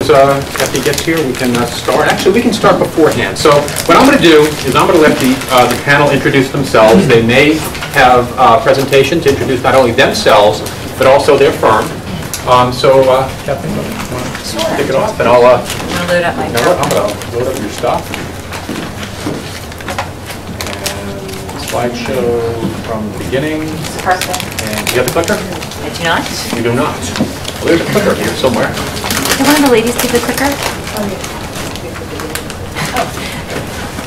If he gets here, we can start. Actually, we can start beforehand. So what I'm going to do is I'm going to let the panel introduce themselves. They may have a presentation to introduce not only themselves, but also their firm. Kathleen, you want to kick it off? And I'll I'm going to load up my I'm going to load up your stuff. And slideshow from the beginning. Perfect. And you have the clicker? I do not. You do not. Well, there's a clicker here somewhere. Can one of the ladies keep the clicker?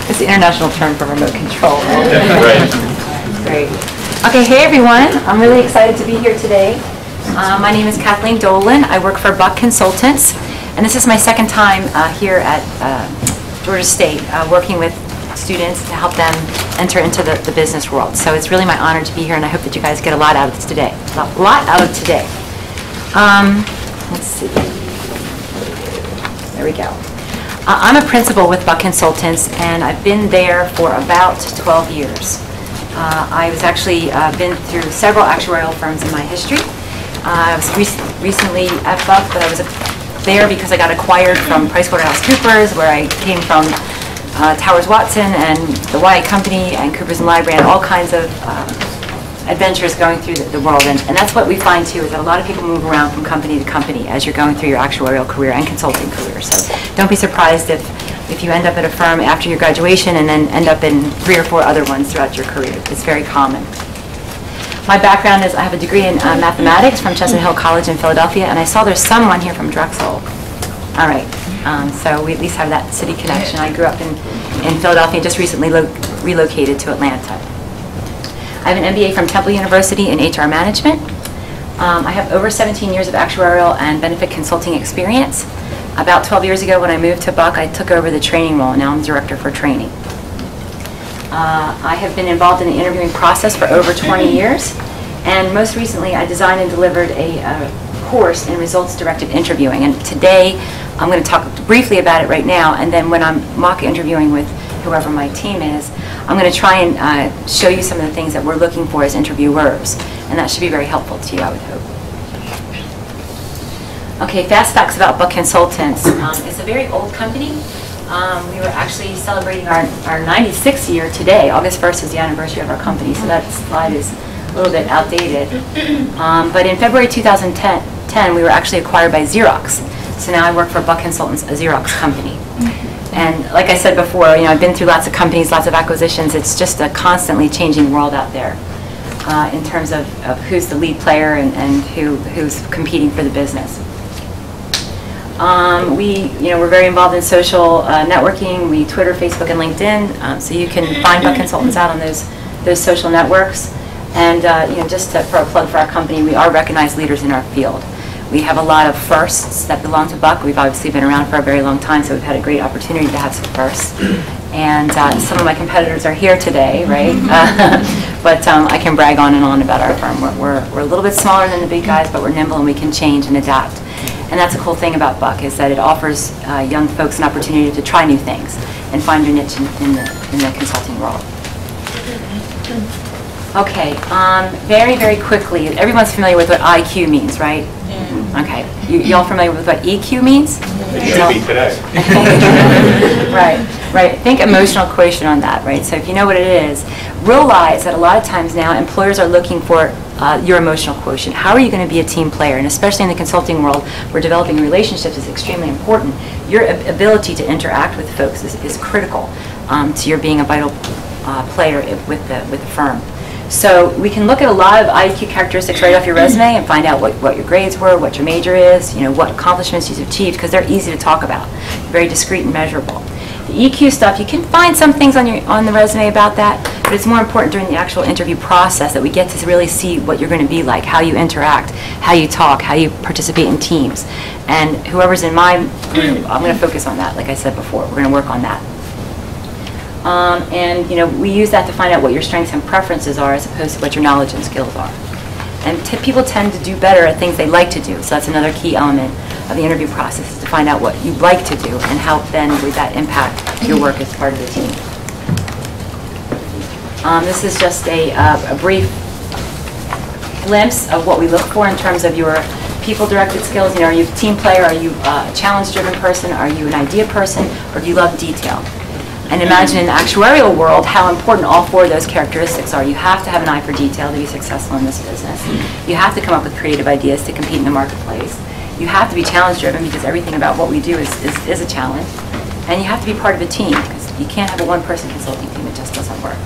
It's the international term for remote control. Right. Great. Okay, hey everyone. I'm really excited to be here today. My name is Kathleen Dolan. I work for Buck Consultants, and this is my second time here at Georgia State working with students to help them enter into the business world. So it's really my honor to be here, and I hope that you guys get a lot out of this today. A lot out of today. Let's see. There we go. I'm a principal with Buck Consultants, and I've been there for about 12 years. I was actually been through several actuarial firms in my history. I was recently at Buck, but I was there because I got acquired from PricewaterhouseCoopers, where I came from Towers Watson and the Wyatt Company and Coopers & Lybrand, and all kinds of adventures going through the world. And that's what we find too, is that a lot of people move around from company to company as you're going through your actuarial career and consulting career. So don't be surprised if you end up at a firm after your graduation and then end up in 3 or 4 other ones throughout your career. It's very common. My background is I have a degree in mathematics from Chestnut Hill College in Philadelphia, and I saw there's someone here from Drexel. All right, so we at least have that city connection. I grew up in Philadelphia and just recently relocated to Atlanta. I have an MBA from Temple University in HR management. I have over 17 years of actuarial and benefit consulting experience. About 12 years ago when I moved to Buck, I took over the training role, and now I'm director for training. I have been involved in the interviewing process for over 20 years, and most recently I designed and delivered a course in results-directed interviewing. And today I'm going to talk briefly about it right now, and then when I'm mock interviewing with whoever my team is, I'm going to try and show you some of the things that we're looking for as interviewers, and that should be very helpful to you, I would hope. Okay, fast facts about Buck Consultants. It's a very old company. We were actually celebrating our 96th year today. August 1st is the anniversary of our company, so that slide is a little bit outdated. But in February 2010, we were actually acquired by Xerox. So now I work for Buck Consultants, a Xerox company. And like I said before, I've been through lots of companies, lots of acquisitions. It's just a constantly changing world out there in terms of who's the lead player and who's competing for the business. We're very involved in social networking. We Twitter, Facebook, and LinkedIn. So you can find Buck Consultants out on those social networks. And just for a plug for our company, we are recognized leaders in our field. We have a lot of firsts that belong to Buck. We've obviously been around for a very long time, so we've had a great opportunity to have some firsts. And some of my competitors are here today, right? But I can brag on and on about our firm. We're a little bit smaller than the big guys, but we're nimble and we can change and adapt. And that's a cool thing about Buck, is that it offers young folks an opportunity to try new things and find your niche in the consulting world. Okay, very, very quickly, everyone's familiar with what IQ means, right? Yeah. Okay, you all familiar with what EQ means? It should be today. Right. Think emotional quotient on that, right? So if you know what it is, realize that a lot of times now employers are looking for your emotional quotient. How are you going to be a team player? And especially in the consulting world, where developing relationships is extremely important, your ability to interact with folks is critical to your being a vital player with the firm. So we can look at a lot of IQ characteristics right off your resume and find out what your grades were, what your major is, what accomplishments you've achieved, because they're easy to talk about, very discrete and measurable. The EQ stuff, you can find some things on the resume about that, but it's more important during the actual interview process that we get to really see what you're going to be like, how you interact, how you talk, how you participate in teams. And whoever's in my group, I'm going to focus on that, like I said before. We're going to work on that. We use that to find out what your strengths and preferences are as opposed to what your knowledge and skills are. And people tend to do better at things they like to do, so that's another key element of the interview process, is to find out what you like to do and how then would that impact your work as part of the team. This is just a brief glimpse of what we look for in terms of your people-directed skills? You know, are you a team player? Are you a challenge-driven person? Are you an idea person? Or do you love detail? And imagine in the actuarial world how important all four of those characteristics are. You have to have an eye for detail to be successful in this business. You have to come up with creative ideas to compete in the marketplace. You have to be challenge-driven because everything about what we do is a challenge. And you have to be part of a team because you can't have a one-person consulting team. It just doesn't work.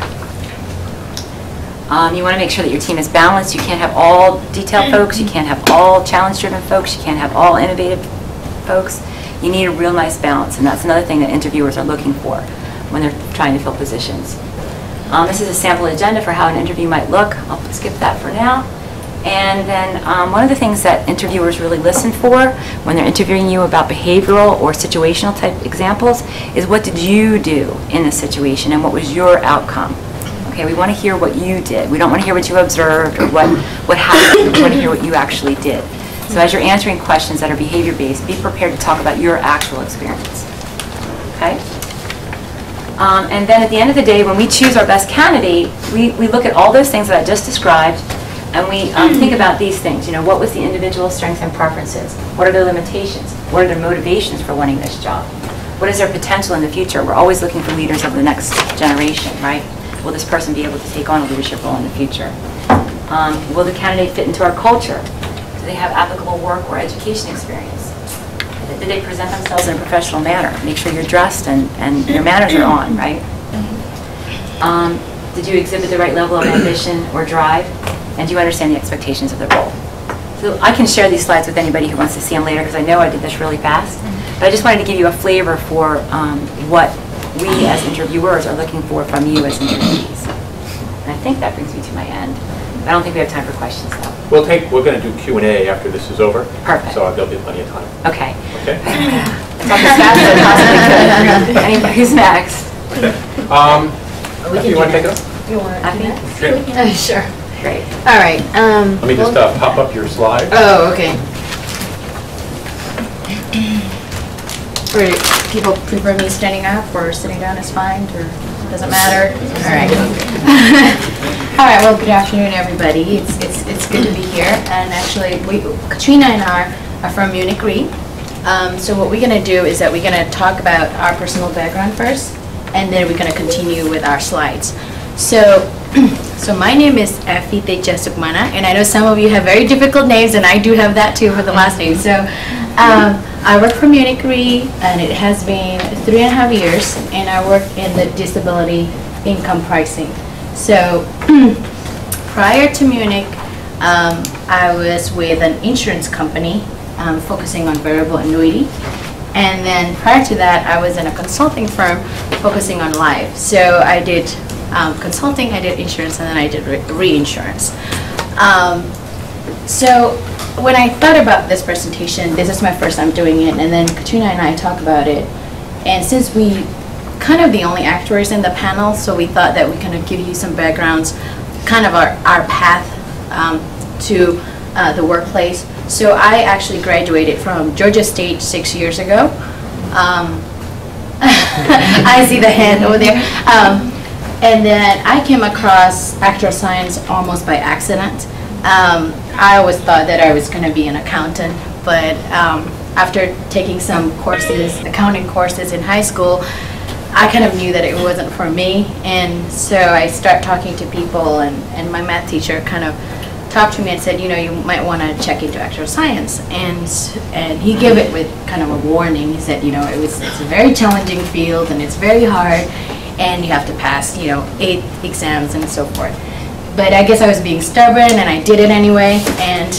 You want to make sure that your team is balanced. You can't have all detail folks. You can't have all challenge-driven folks. You can't have all innovative folks. You need a real nice balance, and that's another thing that interviewers are looking for when they're trying to fill positions. This is a sample agenda for how an interview might look. I'll skip that for now. And then one of the things that interviewers really listen for when they're interviewing you about behavioral or situational type examples is what did you do in this situation and what was your outcome? Okay, we want to hear what you did. We don't want to hear what you observed or what happened. We want to hear what you actually did. So as you're answering questions that are behavior-based, be prepared to talk about your actual experience. Okay? And then at the end of the day, when we choose our best candidate, we look at all those things that I just described, and we think about these things. You know, what was the individual's strengths and preferences? What are their limitations? What are their motivations for wanting this job? What is their potential in the future? We're always looking for leaders of the next generation, right? Will this person be able to take on a leadership role in the future? Will the candidate fit into our culture? Do they have applicable work or education experience? Did they present themselves in a professional manner? Make sure you're dressed and your manners are on, right? Did you exhibit the right level of ambition or drive? And do you understand the expectations of the role? So I can share these slides with anybody who wants to see them later because I know I did this really fast. But I just wanted to give you a flavor for what we as interviewers are looking for from you as interviewees. And I think that brings me to my end. I don't think we have time for questions though. We're going to do Q&A after this is over. Perfect. So there'll be plenty of time. Okay. Okay. I talked as fast as I possibly could. Anybody, who's next? Okay. You want to take it up? You want I think. to? Sure. Great. All right. Let me just pop up your slide. Oh, okay. People prefer me standing up or sitting down is fine, or doesn't matter? All right. All right, well, good afternoon, everybody. It's good to be here. And actually, Katrina and I are from Munich Re. So what we're going to do is that we're going to talk about our personal background first, and then we're going to continue with our slides. So my name is Afite Jesukmana, and I know some of you have very difficult names, and I do have that too for the last name. So I work for Munich Re, and it has been 3.5 years, and I work in the disability income pricing. So prior to Munich, I was with an insurance company focusing on variable annuity. And then prior to that, I was in a consulting firm focusing on life. So I did consulting, I did insurance, and then I did reinsurance. So when I thought about this presentation, this is my first time doing it, and then Katrina and I talk about it. And since we kind of the only actuaries in the panel, so we thought that we kind of give you some backgrounds, kind of our path to the workplace. So I actually graduated from Georgia State 6 years ago. I see the hand over there. And then I came across actuarial science almost by accident. I always thought that I was going to be an accountant, but after taking some courses, accounting courses in high school, I kind of knew that it wasn't for me. And so I started talking to people, and my math teacher kind of talked to me and said, you know, you might want to check into actuarial science. And he gave it with kind of a warning. He said, you know, it's a very challenging field, and it's very hard, and you have to pass, you know, 8 exams and so forth. But I guess I was being stubborn, and I did it anyway. And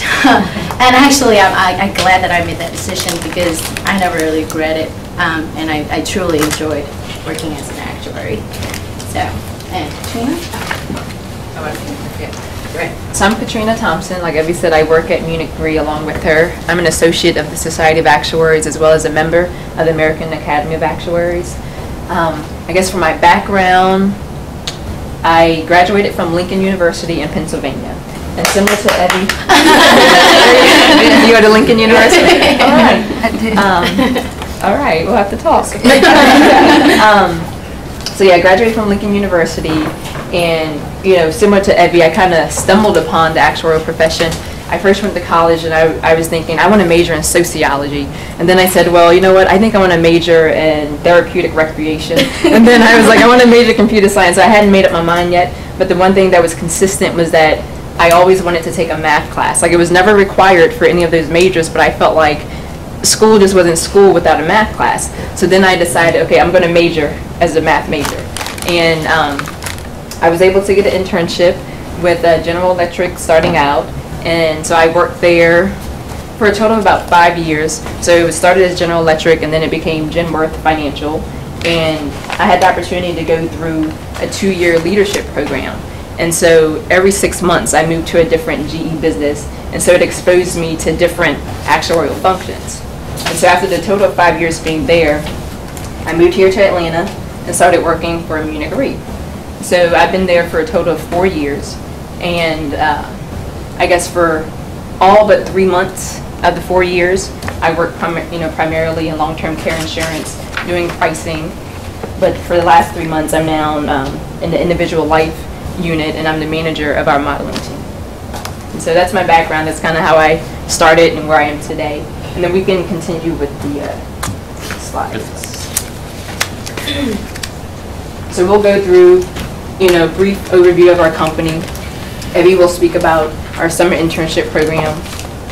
and actually, I'm glad that I made that decision because I never really regret it, and I truly enjoyed working as an actuary. So, and Katrina? So I'm Katrina Thompson. Like Evie said, I work at Munich Re along with her. I'm an associate of the Society of Actuaries as well as a member of the American Academy of Actuaries. I guess for my background, I graduated from Lincoln University in Pennsylvania. And similar to Evie, you go to Lincoln University? All right. All right, we'll have to talk. So yeah, I graduated from Lincoln University, and you know, similar to Evie, I kind of stumbled upon the actuarial profession I first went to college and I was thinking, I want to major in sociology. And then I said, well, you know what, I think I want to major in therapeutic recreation. And then I was like, I want to major in computer science. So I hadn't made up my mind yet. But the one thing that was consistent was that I always wanted to take a math class. Like, it was never required for any of those majors, but I felt like school just wasn't school without a math class. So then I decided, okay, I'm going to major as a math major. And I was able to get an internship with General Electric starting out. And so I worked there for a total of about 5 years. So it was started as General Electric, and then it became Genworth Financial. And I had the opportunity to go through a 2-year leadership program. And so every 6 months I moved to a different GE business. And so it exposed me to different actuarial functions. And so after the total of 5 years being there, I moved here to Atlanta and started working for Munich Re. So I've been there for a total of 4 years. And I guess for all but 3 months of the 4 years, I worked primarily in long-term care insurance, doing pricing. But for the last 3 months, I'm now in the individual life unit, and I'm the manager of our modeling team. And so that's my background. That's kind of how I started and where I am today. And then we can continue with the slides. So we'll go through, brief overview of our company. Evie will speak about our summer internship program,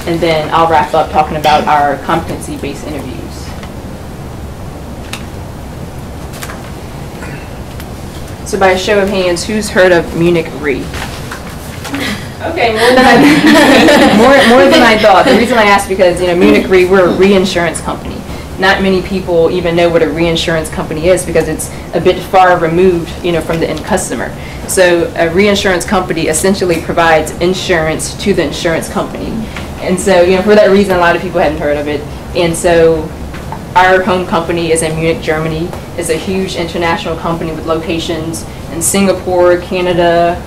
and then I'll wrap up talking about our competency-based interviews. So by a show of hands, who's heard of Munich Re? Okay, more than I thought. The reason I asked because Munich Re, we're a reinsurance company. Not many people even know what a reinsurance company is because it's a bit far removed, from the end customer. So a reinsurance company essentially provides insurance to the insurance company, and so for that reason, a lot of people hadn't heard of it. And so our home company is in Munich, Germany. It's a huge international company with locations in Singapore, Canada,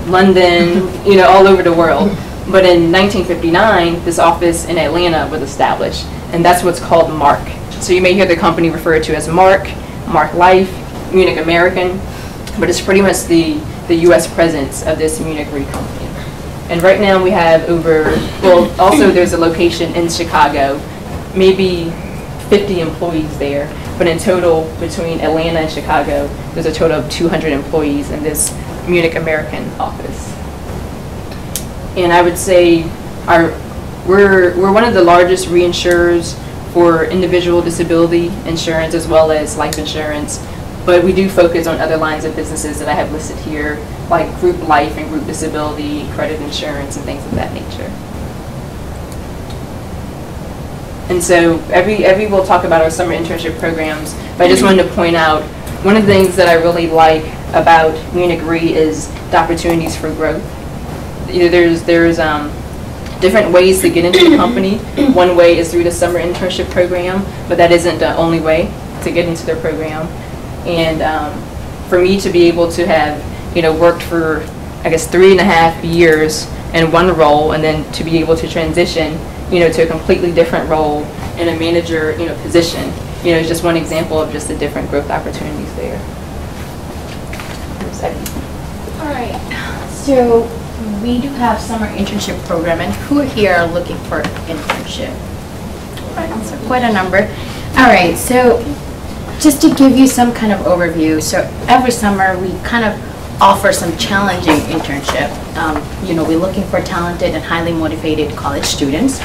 London, all over the world. But in 1959, this office in Atlanta was established, and that's what's called MARC. So you may hear the company referred to as MARC, MARC Life, Munich American, but it's pretty much the U.S. presence of this Munich Re company. And right now we have also there's a location in Chicago, maybe 50 employees there, but in total between Atlanta and Chicago, there's a total of 200 employees in this Munich American office. And I would say we're one of the largest reinsurers for individual disability insurance as well as life insurance, but we do focus on other lines of businesses that I have listed here, like group life and group disability, credit insurance, and things of that nature. And so every we'll talk about our summer internship programs, but I just wanted to point out one of the things that I really like about Munich Re is the opportunities for growth. There's different ways to get into the company. One way is through the summer internship program, but that isn't the only way to get into their program. And for me to be able to have worked for, I guess, 3.5 years in one role, and then to be able to transition to a completely different role in a manager position, is just one example of just the different growth opportunities there. All right, so we do have summer internship program, and who here are looking for internship? All right, so quite a number. All right, so just to give you some kind of overview, so every summer we kind of offer some challenging internship. We're looking for talented and highly motivated college students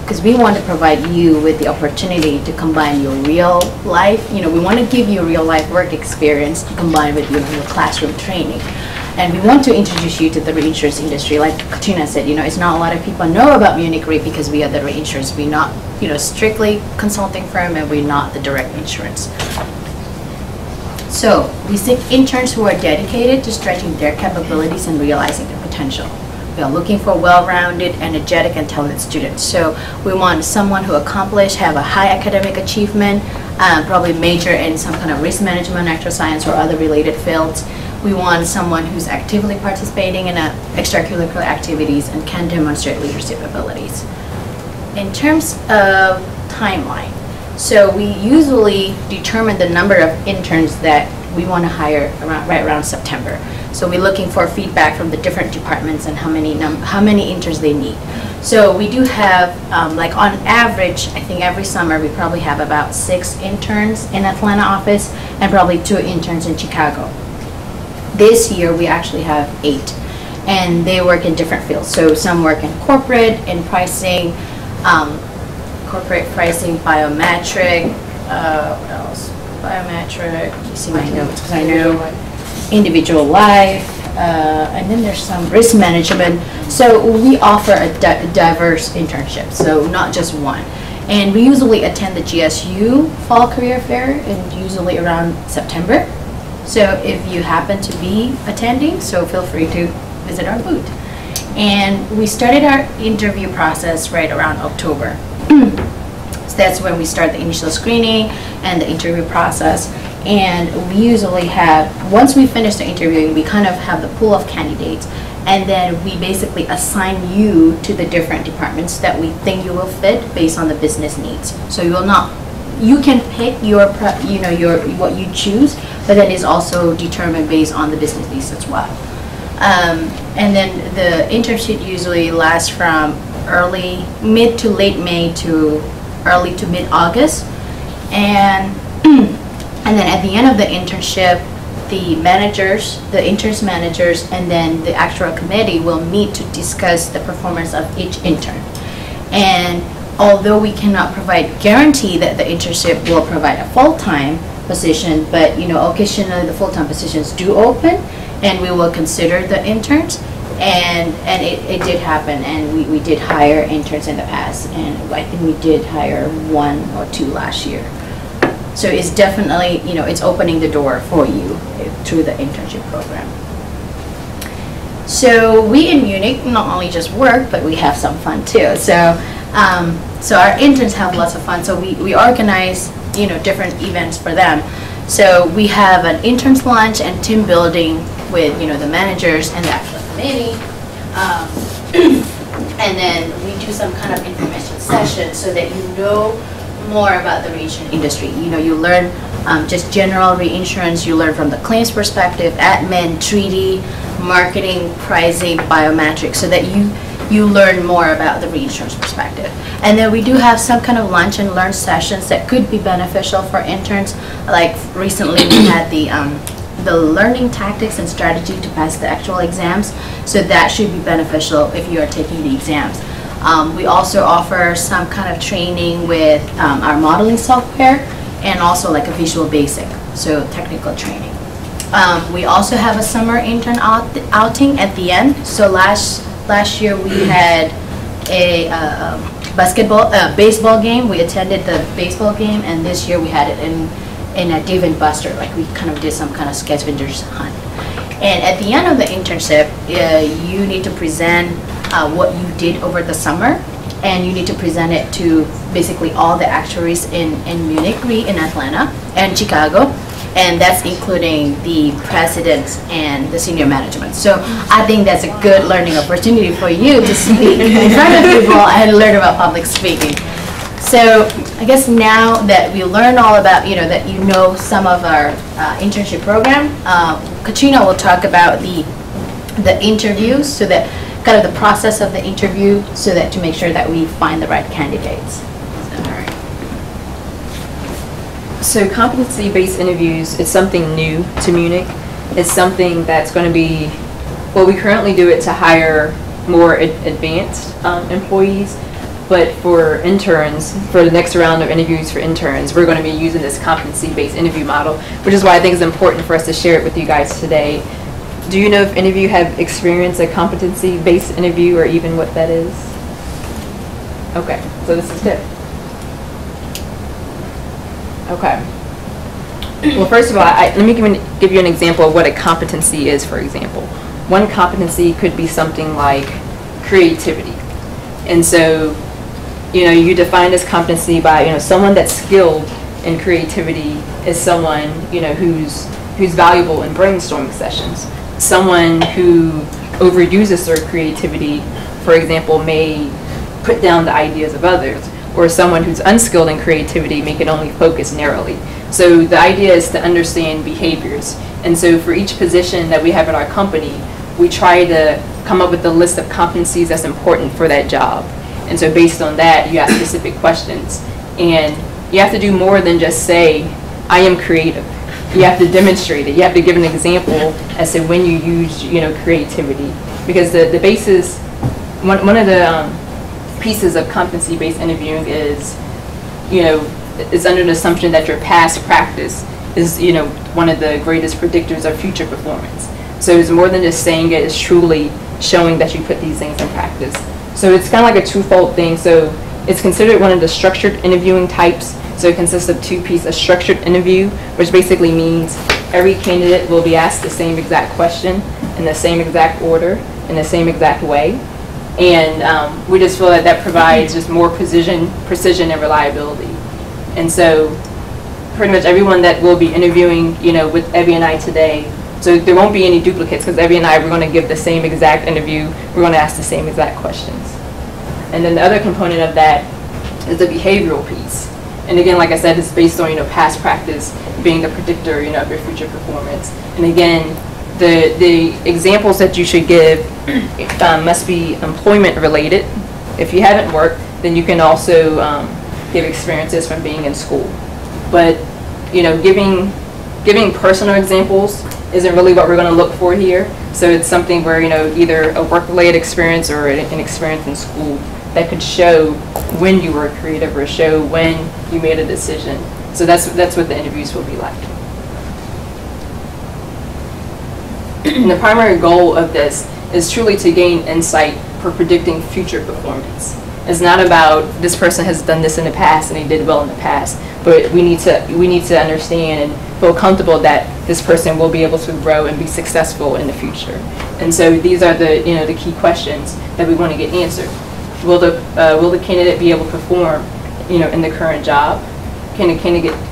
because we want to provide you with the opportunity to combine your real life. We want to give you a real life work experience combined with your classroom training. And we want to introduce you to the reinsurance industry. Like Katrina said, it's not a lot of people know about Munich Re because we are the reinsurance. We're not, strictly consulting firm, and we're not the direct insurance. So we seek interns who are dedicated to stretching their capabilities and realizing their potential. We are looking for well-rounded, energetic, and talented students. So we want someone who accomplished, have a high academic achievement, probably major in some kind of risk management, actuarial science, or other related fields. We want someone who's actively participating in extracurricular activities and can demonstrate leadership abilities. In terms of timeline, so we usually determine the number of interns that we want to hire right around September. So we're looking for feedback from the different departments and how many interns they need. So we do have, like on average, I think every summer we probably have about 6 interns in Atlanta office and probably 2 interns in Chicago. This year we actually have 8, and they work in different fields. So some work in corporate, in pricing, corporate pricing, biometric, what else? Biometric, you see my notes because I know individual life, and then there's some risk management. So we offer a diverse internship, so not just one. And we usually attend the GSU Fall Career Fair, and usually around September. So if you happen to be attending, so feel free to visit our booth. And we started our interview process right around October. So that's when we start the initial screening and the interview process. And we usually have, once we finish the interviewing, we kind of have the pool of candidates, and then we basically assign you to the different departments that we think you will fit based on the business needs. So you will not, you can pick your, what you choose, but that is also determined based on the business needs as well. And then the internship usually lasts from mid to late May to early to mid-August. And then at the end of the internship, the managers, the interns managers, and then the actuarial committee will meet to discuss the performance of each intern. And although we cannot provide guarantee that the internship will provide a full-time position, but occasionally the full-time positions do open, and we will consider the interns. And it did happen, and we did hire interns in the past, and I think we did hire 1 or 2 last year. So it's definitely, it's opening the door for you through the internship program. So we in Munich not only just work, but we have some fun too. So so our interns have lots of fun. So we organize, different events for them. So we have an interns lunch and team building with, the managers and the actual committee. And then we do some kind of information session so that you know more about the reinsurance industry. You learn just general reinsurance, you learn from the claims perspective, admin, treaty, marketing, pricing, biometrics, so that you learn more about the reinsurance perspective. And then we do have some kind of lunch and learn sessions that could be beneficial for interns. Like recently we had the learning tactics and strategy to pass the actual exams, so that should be beneficial if you are taking the exams. We also offer some kind of training with our modeling software, and also like a visual basic, so technical training. We also have a summer intern outing at the end. So last year we had a baseball game. We attended the baseball game, and this year we had it in a Dave and Buster. Like we kind of did some kind of scavengers hunt. And at the end of the internship, you need to present what you did over the summer, and you need to present it to basically all the actuaries in Munich Re in Atlanta and Chicago, and that's including the presidents and the senior management. So I think that's a good learning opportunity for you to speak in front of people and learn about public speaking. So I guess now that we learn all about, that you know some of our internship program, Katrina will talk about the interviews, so that kind of the process of the interview, so that to make sure that we find the right candidates. So competency-based interviews is something new to Munich. It's something that's going to be, well, we currently do it to hire more advanced employees, but for interns, for the next round of interviews for interns, we're going to be using this competency-based interview model, which is why I think it's important for us to share it with you guys today. Do you know if any of you have experienced a competency-based interview, or even what that is? Okay, so this is good. Okay. Well, first of all, let me give you an example of what a competency is, for example. One competency could be something like creativity. And so, you define this competency by, someone that's skilled in creativity is someone, who's valuable in brainstorming sessions. Someone who overuses their creativity, for example, may put down the ideas of others. or someone who's unskilled in creativity may can only focus narrowly. So the idea is to understand behaviors. And so for each position that we have in our company, we try to come up with a list of competencies that's important for that job. And so based on that, you ask specific questions. And you have to do more than just say, I am creative. You have to demonstrate it. You have to give an example as to when you use, creativity. Because the basis, one of the pieces of competency-based interviewing is, is under the assumption that your past practice is, one of the greatest predictors of future performance. So it's more than just saying it, it's truly showing that you put these things in practice. So it's kind of like a twofold thing. So it's considered one of the structured interviewing types. So it consists of two pieces: a structured interview, which basically means every candidate will be asked the same exact question in the same exact order, in the same exact way. And we just feel that that provides just more precision and reliability. And so pretty much everyone that will be interviewing, with Evie and I today, so there won't be any duplicates, because Evie and I, we're going to give the same exact interview. We're going to ask the same exact questions. And then the other component of that is the behavioral piece. And again, like I said, it's based on, past practice being the predictor, of your future performance. And again, the examples that you should give must be employment related. If you haven't worked, then you can also give experiences from being in school. But, giving personal examples isn't really what we're going to look for here. So it's something where, either a work-related experience or an experience in school that could show when you were creative or show when you made a decision. So that's what the interviews will be like. And the primary goal of this is truly to gain insight for predicting future performance. It's not about this person has done this in the past and they did well in the past, but we need to understand and feel comfortable that this person will be able to grow and be successful in the future. And so these are the key questions that we want to get answered. Will the candidate be able to perform in the current job? Can the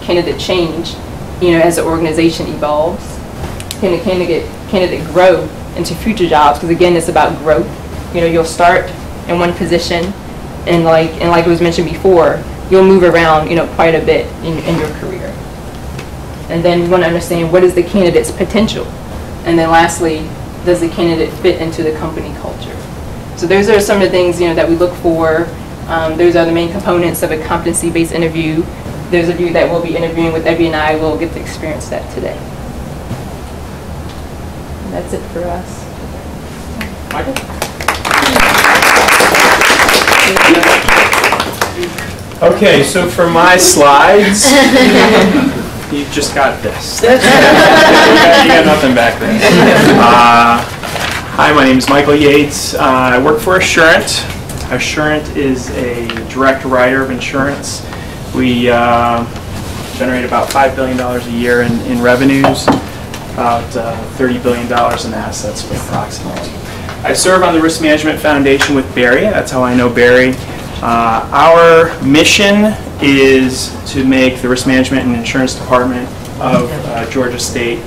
candidate change as the organization evolves? Can the candidate grow into future jobs? Because again, it's about growth. You'll start in one position, and like it was mentioned before, you'll move around quite a bit in your career. And then you want to understand, what is the candidate's potential? And then lastly, does the candidate fit into the company culture? So those are some of the things that we look for. Those are the main components of a competency-based interview. Those of you that will be interviewing with Evie and I will get to experience that today. And that's it for us. Michael? Okay, so for my slides, you just got this. You got nothing back there. Hi, my name is Michael Yates. I work for Assurant. Assurant is a direct writer of insurance. We generate about $5 billion a year in revenues, about $30 billion in assets approximately. I serve on the Risk Management Foundation with Barry. That's how I know Barry. Our mission is to make the Risk Management and Insurance Department of Georgia State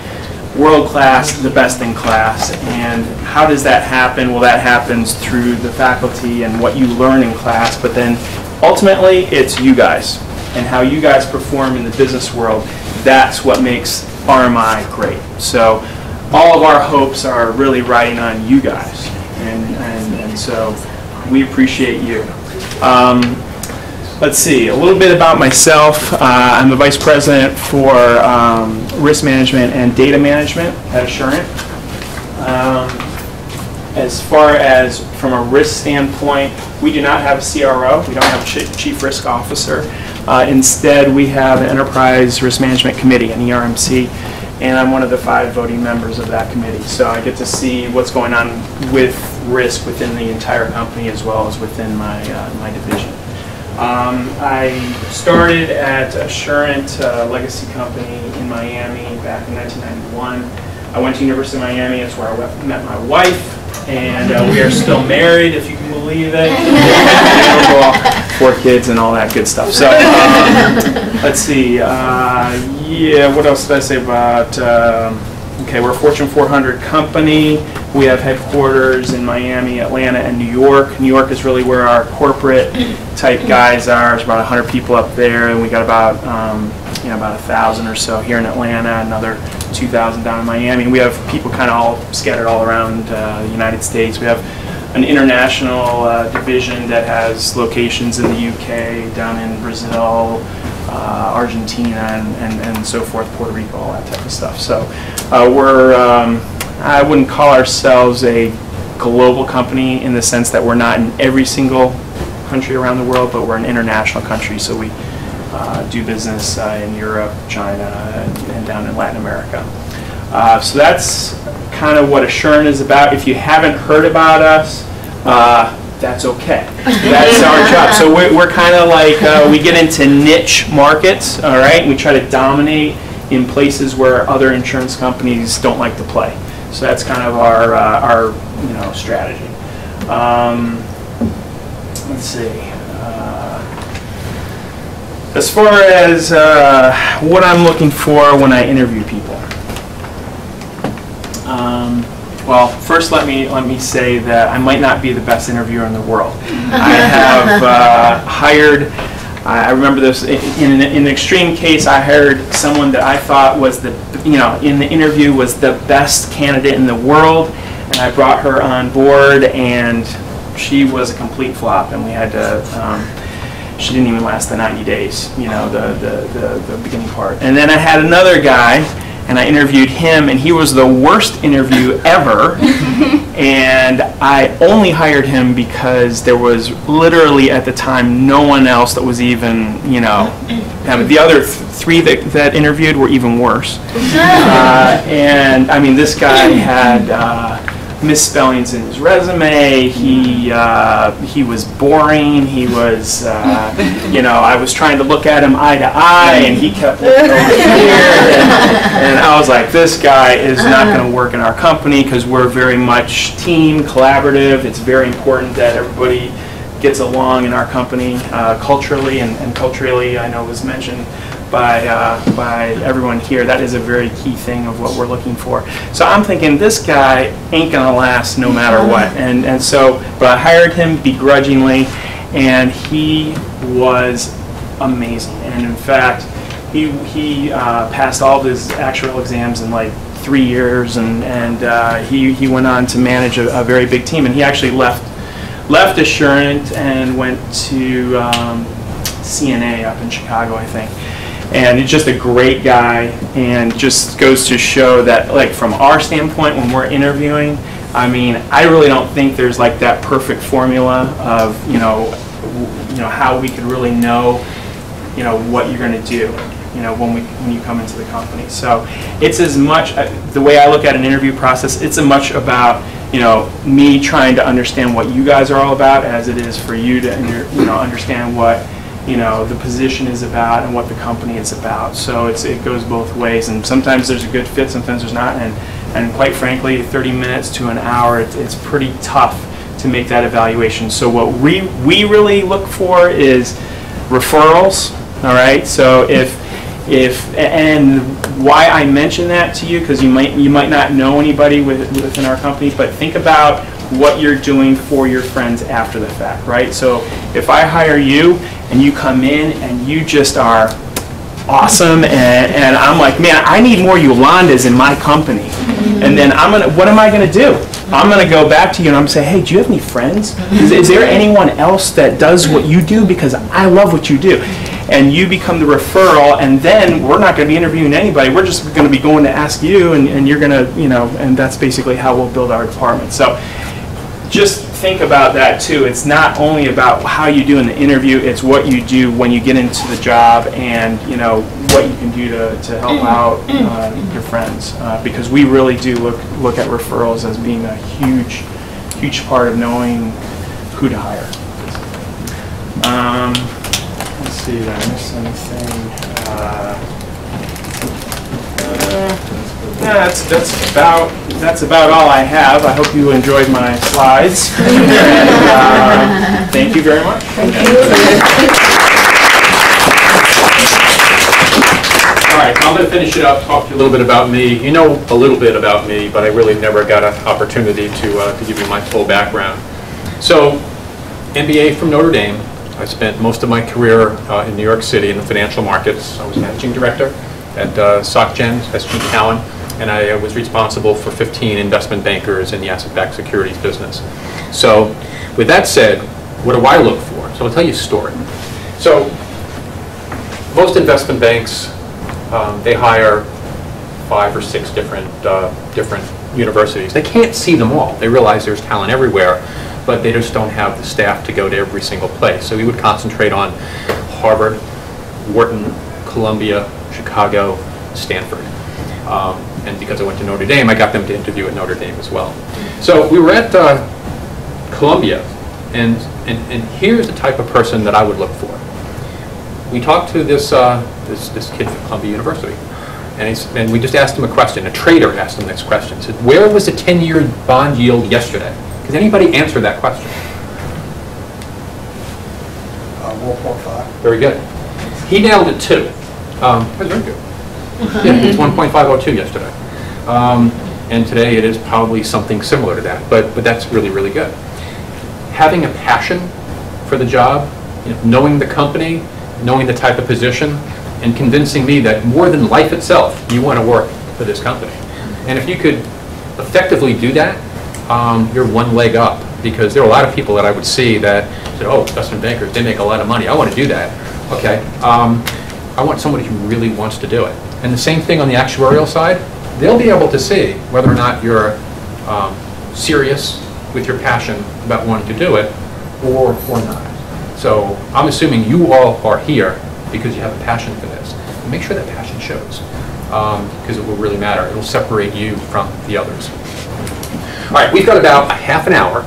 world-class, the best in class. And how does that happen? Well, that happens through the faculty and what you learn in class, but then ultimately it's you guys and how you guys perform in the business world. That's what makes RMI great. So all of our hopes are really riding on you guys, and so we appreciate you. Let's see, a little bit about myself. I'm the Vice President for Risk Management and Data Management at Assurant. As far as from a risk standpoint, we do not have a CRO. We don't have a Chief Risk Officer. Instead, we have an Enterprise Risk Management Committee, an ERMC, and I'm one of the 5 voting members of that committee. So I get to see what's going on with risk within the entire company as well as within my division. I started at Assurant, a legacy company in Miami back in 1991. I went to University of Miami. That's where I met my wife, and we are still married, if you can believe it. 4 kids and all that good stuff. So let's see. Yeah, what else did I say about Okay, we're a Fortune 400 company. We have headquarters in Miami, Atlanta, and New York. New York is really where our corporate type guys are. There's about 100 people up there, and we got about about 1,000 or so here in Atlanta, another 2,000 down in Miami. We have people kind of all scattered all around the United States. We have an international division that has locations in the UK, down in Brazil, Argentina, and so forth, Puerto Rico, all that type of stuff. So I wouldn't call ourselves a global company in the sense that we're not in every single country around the world, but we're an international country, so we do business in Europe, China, and down in Latin America. So that's kind of what Assurant is about. If you haven't heard about us, that's okay. That's our job. So we're kind of like, we get into niche markets, all right? We try to dominate in places where other insurance companies don't like to play. So that's kind of our strategy. Let's see. As far as what I'm looking for when I interview people. Well, first let me say that I might not be the best interviewer in the world. I have hired, I remember this, in an extreme case, I hired someone that I thought was in the interview was the best candidate in the world, and I brought her on board, and she was a complete flop, and we had to, she didn't even last the 90 days, the beginning part. And then I had another guy, and I interviewed him, and he was the worst interview ever. And I only hired him because there was literally at the time no one else that was even, the other three that interviewed were even worse. And I mean, this guy had misspellings in his resume. He was boring. He was, I was trying to look at him eye to eye, and he kept looking over here. And I was like, this guy is not going to work in our company because we're very much team, collaborative. It's very important that everybody gets along in our company culturally, and culturally, I know was mentioned by everyone here. That is a very key thing of what we're looking for. So I'm thinking this guy ain't gonna last no matter what. And so, but I hired him begrudgingly, and he was amazing. And in fact, he passed all of his actuarial exams in like 3 years, and he went on to manage a very big team. And he actually left Assurant and went to CNA up in Chicago, I think. And he's just a great guy, and just goes to show that, like, from our standpoint when we're interviewing, I mean, I really don't think there's like that perfect formula of how we could really know what you're going to do when you come into the company. So it's as much the way I look at an interview process. It's as much about me trying to understand what you guys are all about as it is for you to understand what the position is about and what the company is about. So it goes both ways, and sometimes there's a good fit, sometimes there's not, and quite frankly, 30 minutes to an hour, it's pretty tough to make that evaluation. So what we really look for is referrals. All right, so if and why I mention that to you, because you might not know anybody within our company, but think about what you're doing for your friends after the fact, right? So if I hire you and you come in and you just are awesome, and I'm like, man, I need more Yolandas in my company, and then what am I gonna do? I'm gonna go back to you and I'm gonna say, hey, do you have any friends? Is there anyone else that does what you do? Because I love what you do. And you become the referral, and then we're not going to be interviewing anybody. We're just going to be going to ask you, and you're going to, and that's basically how we'll build our department. So just think about that too. It's not only about how you do in the interview, it's what you do when you get into the job, and what you can do to help out your friends. Because we really do look at referrals as being a huge part of knowing who to hire. Let's see, did I miss anything? That's about all I have. I hope you enjoyed my slides. And, thank you very much. Thank you. All right, I'm going to finish it up, talk to you a little bit about me. You know a little bit about me, but I really never got an opportunity to give you my full background. So, MBA from Notre Dame. I spent most of my career in New York City in the financial markets. I was managing director at SocGen, SG Cowen, and I was responsible for 15 investment bankers in the asset-backed securities business. So, with that said, what do I look for? So I'll tell you a story. So, most investment banks, they hire 5 or 6 different universities. They can't see them all. They realize there's talent everywhere, but they just don't have the staff to go to every single place. So we would concentrate on Harvard, Wharton, Columbia, Chicago, Stanford. And because I went to Notre Dame, I got them to interview at Notre Dame as well. So we were at Columbia, and here's the type of person that I would look for. We talked to this kid from Columbia University, and we just asked him a question. A trader asked him this question. Said, where was the 10-year bond yield yesterday? Does anybody answer that question? 1.5. Very good. He nailed it too. That's very good. Yeah, it's 1.502 yesterday. And today it is probably something similar to that, but that's really, really good. Having a passion for the job, knowing the company, knowing the type of position, and convincing me that more than life itself, you want to work for this company. And if you could effectively do that, you're one leg up, because there are a lot of people that I would see that said, oh, investment bankers, they make a lot of money. I want to do that. Okay. I want somebody who really wants to do it. And the same thing on the actuarial side. They'll be able to see whether or not you're serious with your passion about wanting to do it or not. So I'm assuming you all are here because you have a passion for this. And make sure that passion shows, because it will really matter. It will separate you from the others. All right, we've got about a half an hour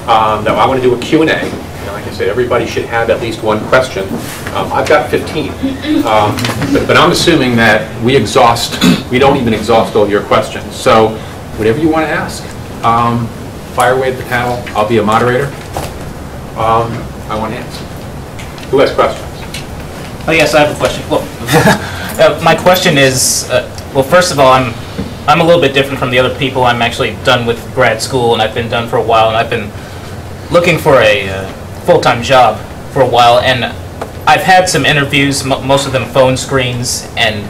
that I want to do a Q&A. Like I said, everybody should have at least one question. I've got 15. But I'm assuming that we don't even exhaust all your questions. So whatever you want to ask, fire away at the panel. I'll be a moderator. I want to answer. Who has questions? Oh yes, I have a question. Well, my question is, well, first of all, I'm a little bit different from the other people. I'm actually done with grad school, and I've been done for a while, and I've been looking for a full-time job for a while, and I've had some interviews, most of them phone screens, and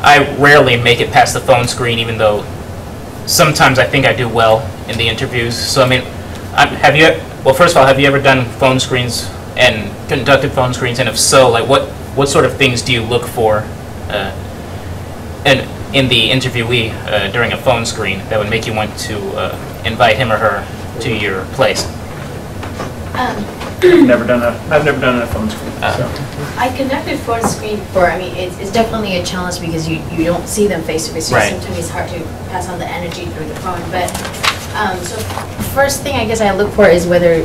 I rarely make it past the phone screen, even though sometimes I think I do well in the interviews. So I mean, well, first of all, have you ever done phone screens and conducted phone screens, and if so, like what sort of things do you look for in the interviewee during a phone screen that would make you want to invite him or her to your place? I've never done a phone screen. So. I conducted phone screen before. I mean, it's definitely a challenge because you don't see them face to face. Right. Sometimes it's hard to pass on the energy through the phone. But so first thing I guess I look for is whether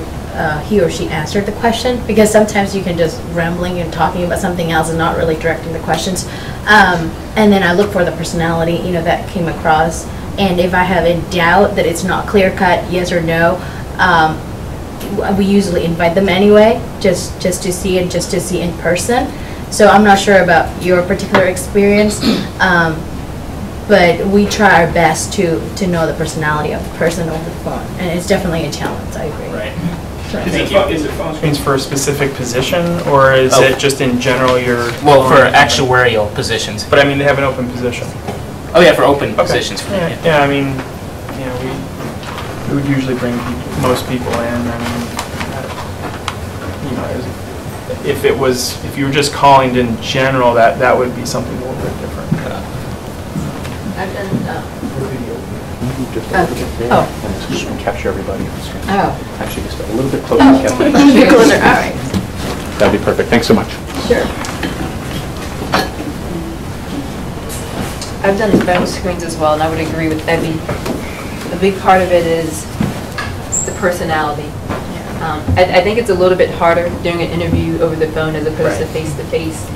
he or she answered the question, because sometimes you can just rambling and talking about something else and not really directing the questions. And then I look for the personality, that came across. And if I have a doubt that it's not clear cut, yes or no, we usually invite them anyway, just to see in person. So I'm not sure about your particular experience, but we try our best to know the personality of the person over the phone, and it's definitely a challenge. I agree. Right. Is it phone screens for a specific position, or is it just in general your? Well, for actuarial positions. But I mean, they have an open position. Oh yeah, for open positions. Yeah, I mean, we would usually bring most people in. I mean, if you were just calling in general, that would be something a little bit different. I've done. You can capture everybody on the screen. Oh. Actually, just a little bit closer. Closer. All right. That'd be perfect. Thanks so much. Sure. I've done phone screens as well, and I would agree with Debbie. A big part of it is the personality. I think it's a little bit harder doing an interview over the phone as opposed to face-to-face.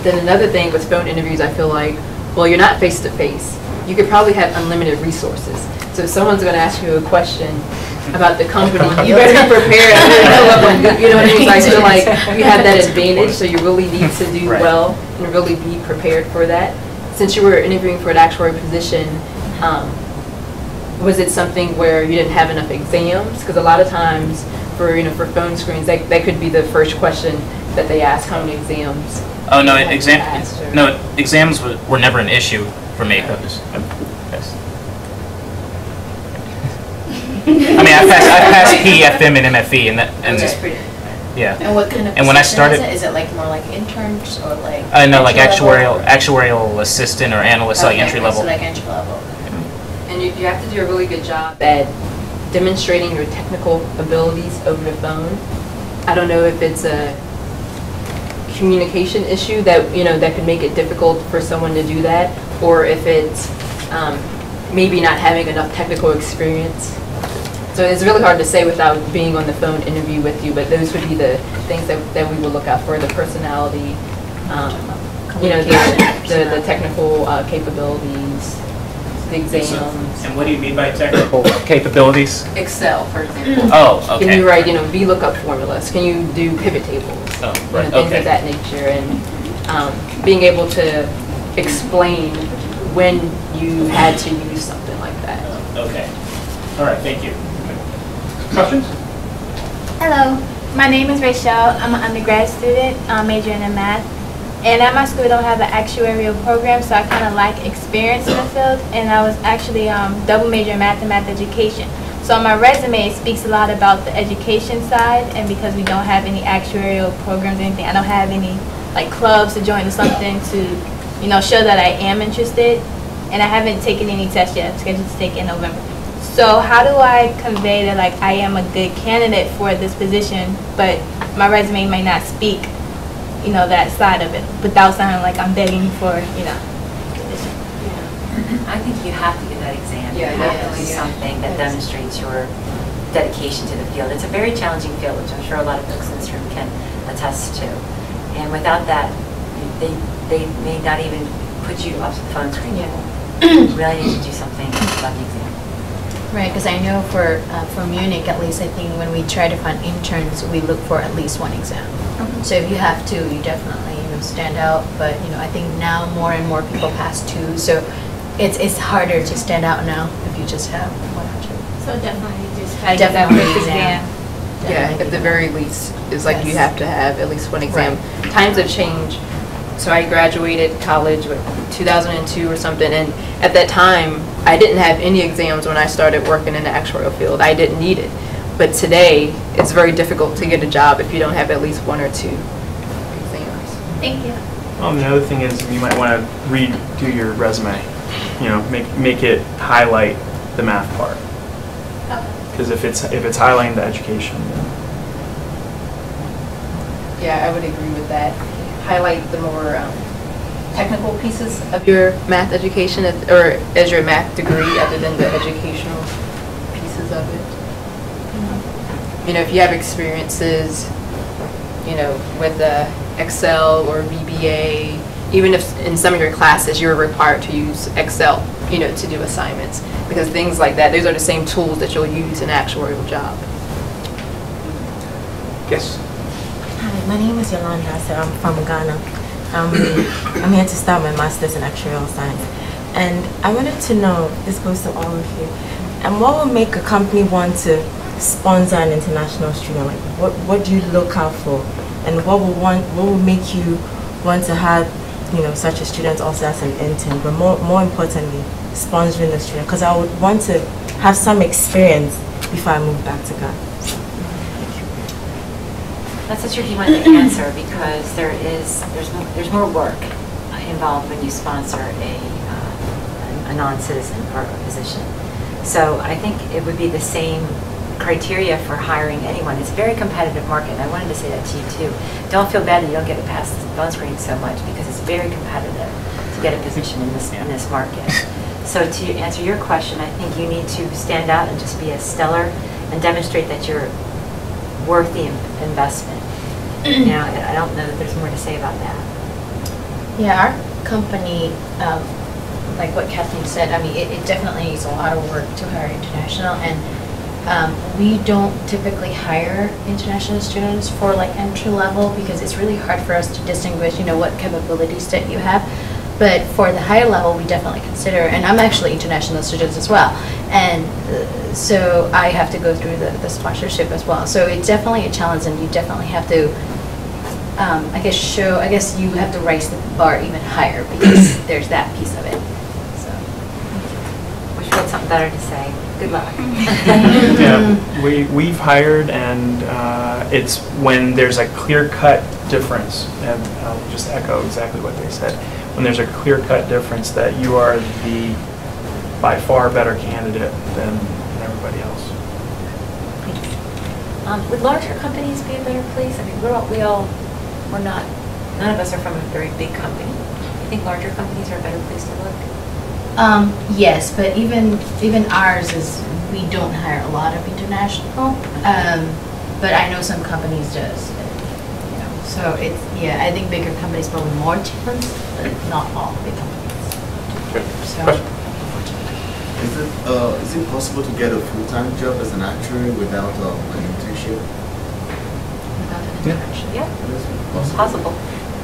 Then another thing with phone interviews, I feel like, well, you're not face-to-face. You could probably have unlimited resources. So if someone's going to ask you a question, about the company, you better be prepared. You know what I mean? So I feel like you have that advantage, so you really need to do Right. well and really be prepared for that. Since you were interviewing for an actuary position, was it something where you didn't have enough exams? Because a lot of times for phone screens, that could be the first question that they ask, how many exams? Oh, no, you had passed, or- exams were never an issue for me. Yes. I mean, I passed PFM and MFE, and Which is pretty. yeah. And what kind of And when I position started- is it? Is it like more like interns or like? No, like entry level? actuarial assistant or analyst, like Okay, entry level. So like entry level. And you have to do a really good job at demonstrating your technical abilities over the phone. I don't know if it's a communication issue that, that could make it difficult for someone to do that, or if it's maybe not having enough technical experience. So it's really hard to say without being on the phone interview with you, but those would be the things that we would look out for: the personality, the technical capabilities, the exams. And what do you mean by technical capabilities? Excel, for example. Oh, okay. Can you write, VLOOKUP formulas? Can you do pivot tables? Oh, Things right, of okay. that nature, and being able to explain when you had to use something like that. Okay. All right, thank you. Questions? Hello, my name is Rachel. I'm an undergrad student majoring in math. And at my school, we don't have an actuarial program, so I kind of lack experience in the field. And I was actually double major in math and math education. So on my resume, it speaks a lot about the education side. And because we don't have any actuarial programs or anything, I don't have any like clubs to join or something to, show that I am interested. And I haven't taken any tests yet. I'm scheduled to take in November. So how do I convey that like I am a good candidate for this position, but my resume may not speak, that side of it, without sounding like I'm begging for, position? I think you have to get that exam. Yeah, You have to definitely, do yeah. something that demonstrates your dedication to the field. It's a very challenging field, which I'm sure a lot of folks in this room can attest to. And without that, they may not even put you up to the phone screen. You really need to do something about the exam. Right, because I know for Munich, at least, I think when we try to find interns, we look for at least one exam. So if you have two, you definitely stand out. But I think now more and more people pass two, so it's harder to stand out now if you just have one or two. So definitely just try to get that Definitely first exam. Yeah, at the very least, it's like you Yes. have to have at least one exam. Times have changed. So I graduated college with 2002 or something, and at that time, I didn't have any exams when I started working in the actuarial field. I didn't need it. But today, it's very difficult to get a job if you don't have at least one or two exams. Thank you. The other thing is you might want to redo your resume. Make it highlight the math part. Because if it's highlighting the education, then Yeah, I would agree with that. Highlight the more technical pieces of your math education, or as your math degree, other than the educational pieces of it. If you have experiences, with Excel or VBA, even if in some of your classes you're required to use Excel, to do assignments, because things like that, those are the same tools that you'll use in an actuarial job. Yes. Hi, my name is Yolanda. So I'm from Ghana. I'm here to start my master's in actuarial science. And I wanted to know, this goes to all of you, and what will make a company want to sponsor an international student? Like, what do you look out for? And what will make you want to have, such a student also as an intern, but more importantly, sponsoring the student? Because I would want to have some experience before I move back to Ghana. That's a tricky one to answer because there's more work involved when you sponsor a non-citizen for a position. So I think it would be the same criteria for hiring anyone. It's a very competitive market, and I wanted to say that to you too. Don't feel bad that you don't get it past the phone screen so much because it's very competitive to get a position in this market. So to answer your question, I think you need to stand out and just be a stellar and demonstrate that you're worth the investment. I don't know that there's more to say about that. Yeah, our company, like what Kathleen said, I mean, it definitely needs a lot of work to hire international, and we don't typically hire international students for like entry level because it's really hard for us to distinguish, you know, what capabilities that you have. But for the higher level, we definitely consider, and I'm actually international students as well, and so I have to go through the sponsorship as well. So it's definitely a challenge, and you definitely have to, I guess you have to raise the bar even higher because there's that piece of it. So. Wish we had something better to say. Good luck. Yeah, we've hired, and it's when there's a clear-cut difference, and I'll just echo exactly what they said. When there's a clear-cut difference that you are the by far better candidate than everybody else. Would larger companies be a better place? I mean, we're not, none of us are from a very big company. You think larger companies are a better place to look? Yes, but even ours is, we don't hire a lot of international, but I know some companies does. You know, so it's, yeah, I think bigger companies probably more chance, but not all big companies. So, is it possible to get a full-time job as an actuary without an internship? Without an internship? Yeah, It's possible.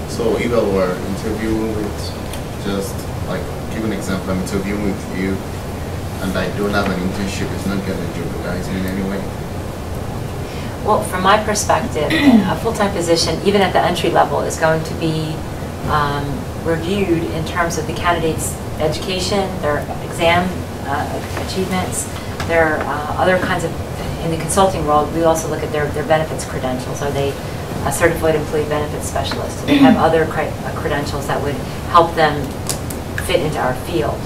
So if I were interviewing with, just like, give an example, I'm interviewing with you and I don't have an internship, it's not going to jeopardize me in any way? Well, from my perspective, a full-time position, even at the entry level, is going to be reviewed in terms of the candidate's education, their exam achievements, their other kinds of, in the consulting world, we also look at their benefits credentials. Are they a certified employee benefits specialist? Do they have other credentials that would help them fit into our field?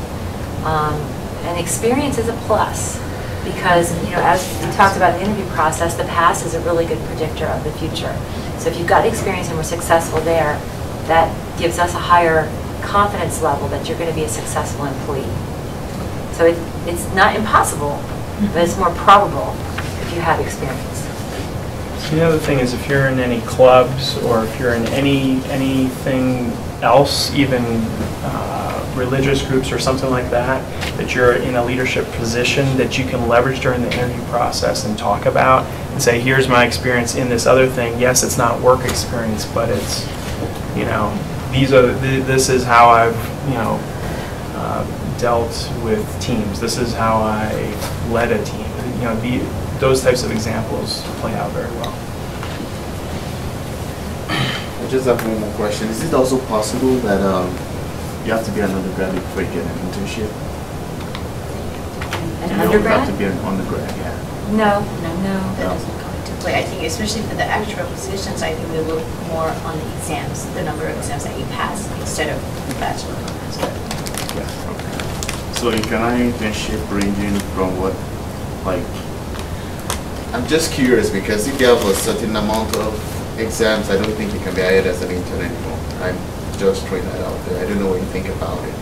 And experience is a plus because, you know, as we talked about in the interview process, the past is a really good predictor of the future. So if you've got experience and we're successful there, that gives us a higher confidence level that you're going to be a successful employee. So it's not impossible, but it's more probable if you have experience. So the other thing is if you're in any clubs or if you're in anything else, even religious groups or something like that, that you're in a leadership position that you can leverage during the interview process and talk about and say, here's my experience in this other thing. Yes, it's not work experience, but it's, you know, this is how I've, you know, dealt with teams. This is how I led a team. You know, those types of examples play out very well. I just have one more question. Is it also possible that you have to be an undergraduate before you get an internship? An undergrad? You have to be an undergrad, yeah. No. that doesn't come into play. I think especially for the actual positions, I think we look more on the exams, the number of exams that you pass instead of bachelor or master. Yeah, okay. So you can have an internship ranging from what, like, I'm just curious because if you have a certain amount of exams, I don't think you can be hired as an intern anymore. I'm just throwing that out there. I don't know what you think about it.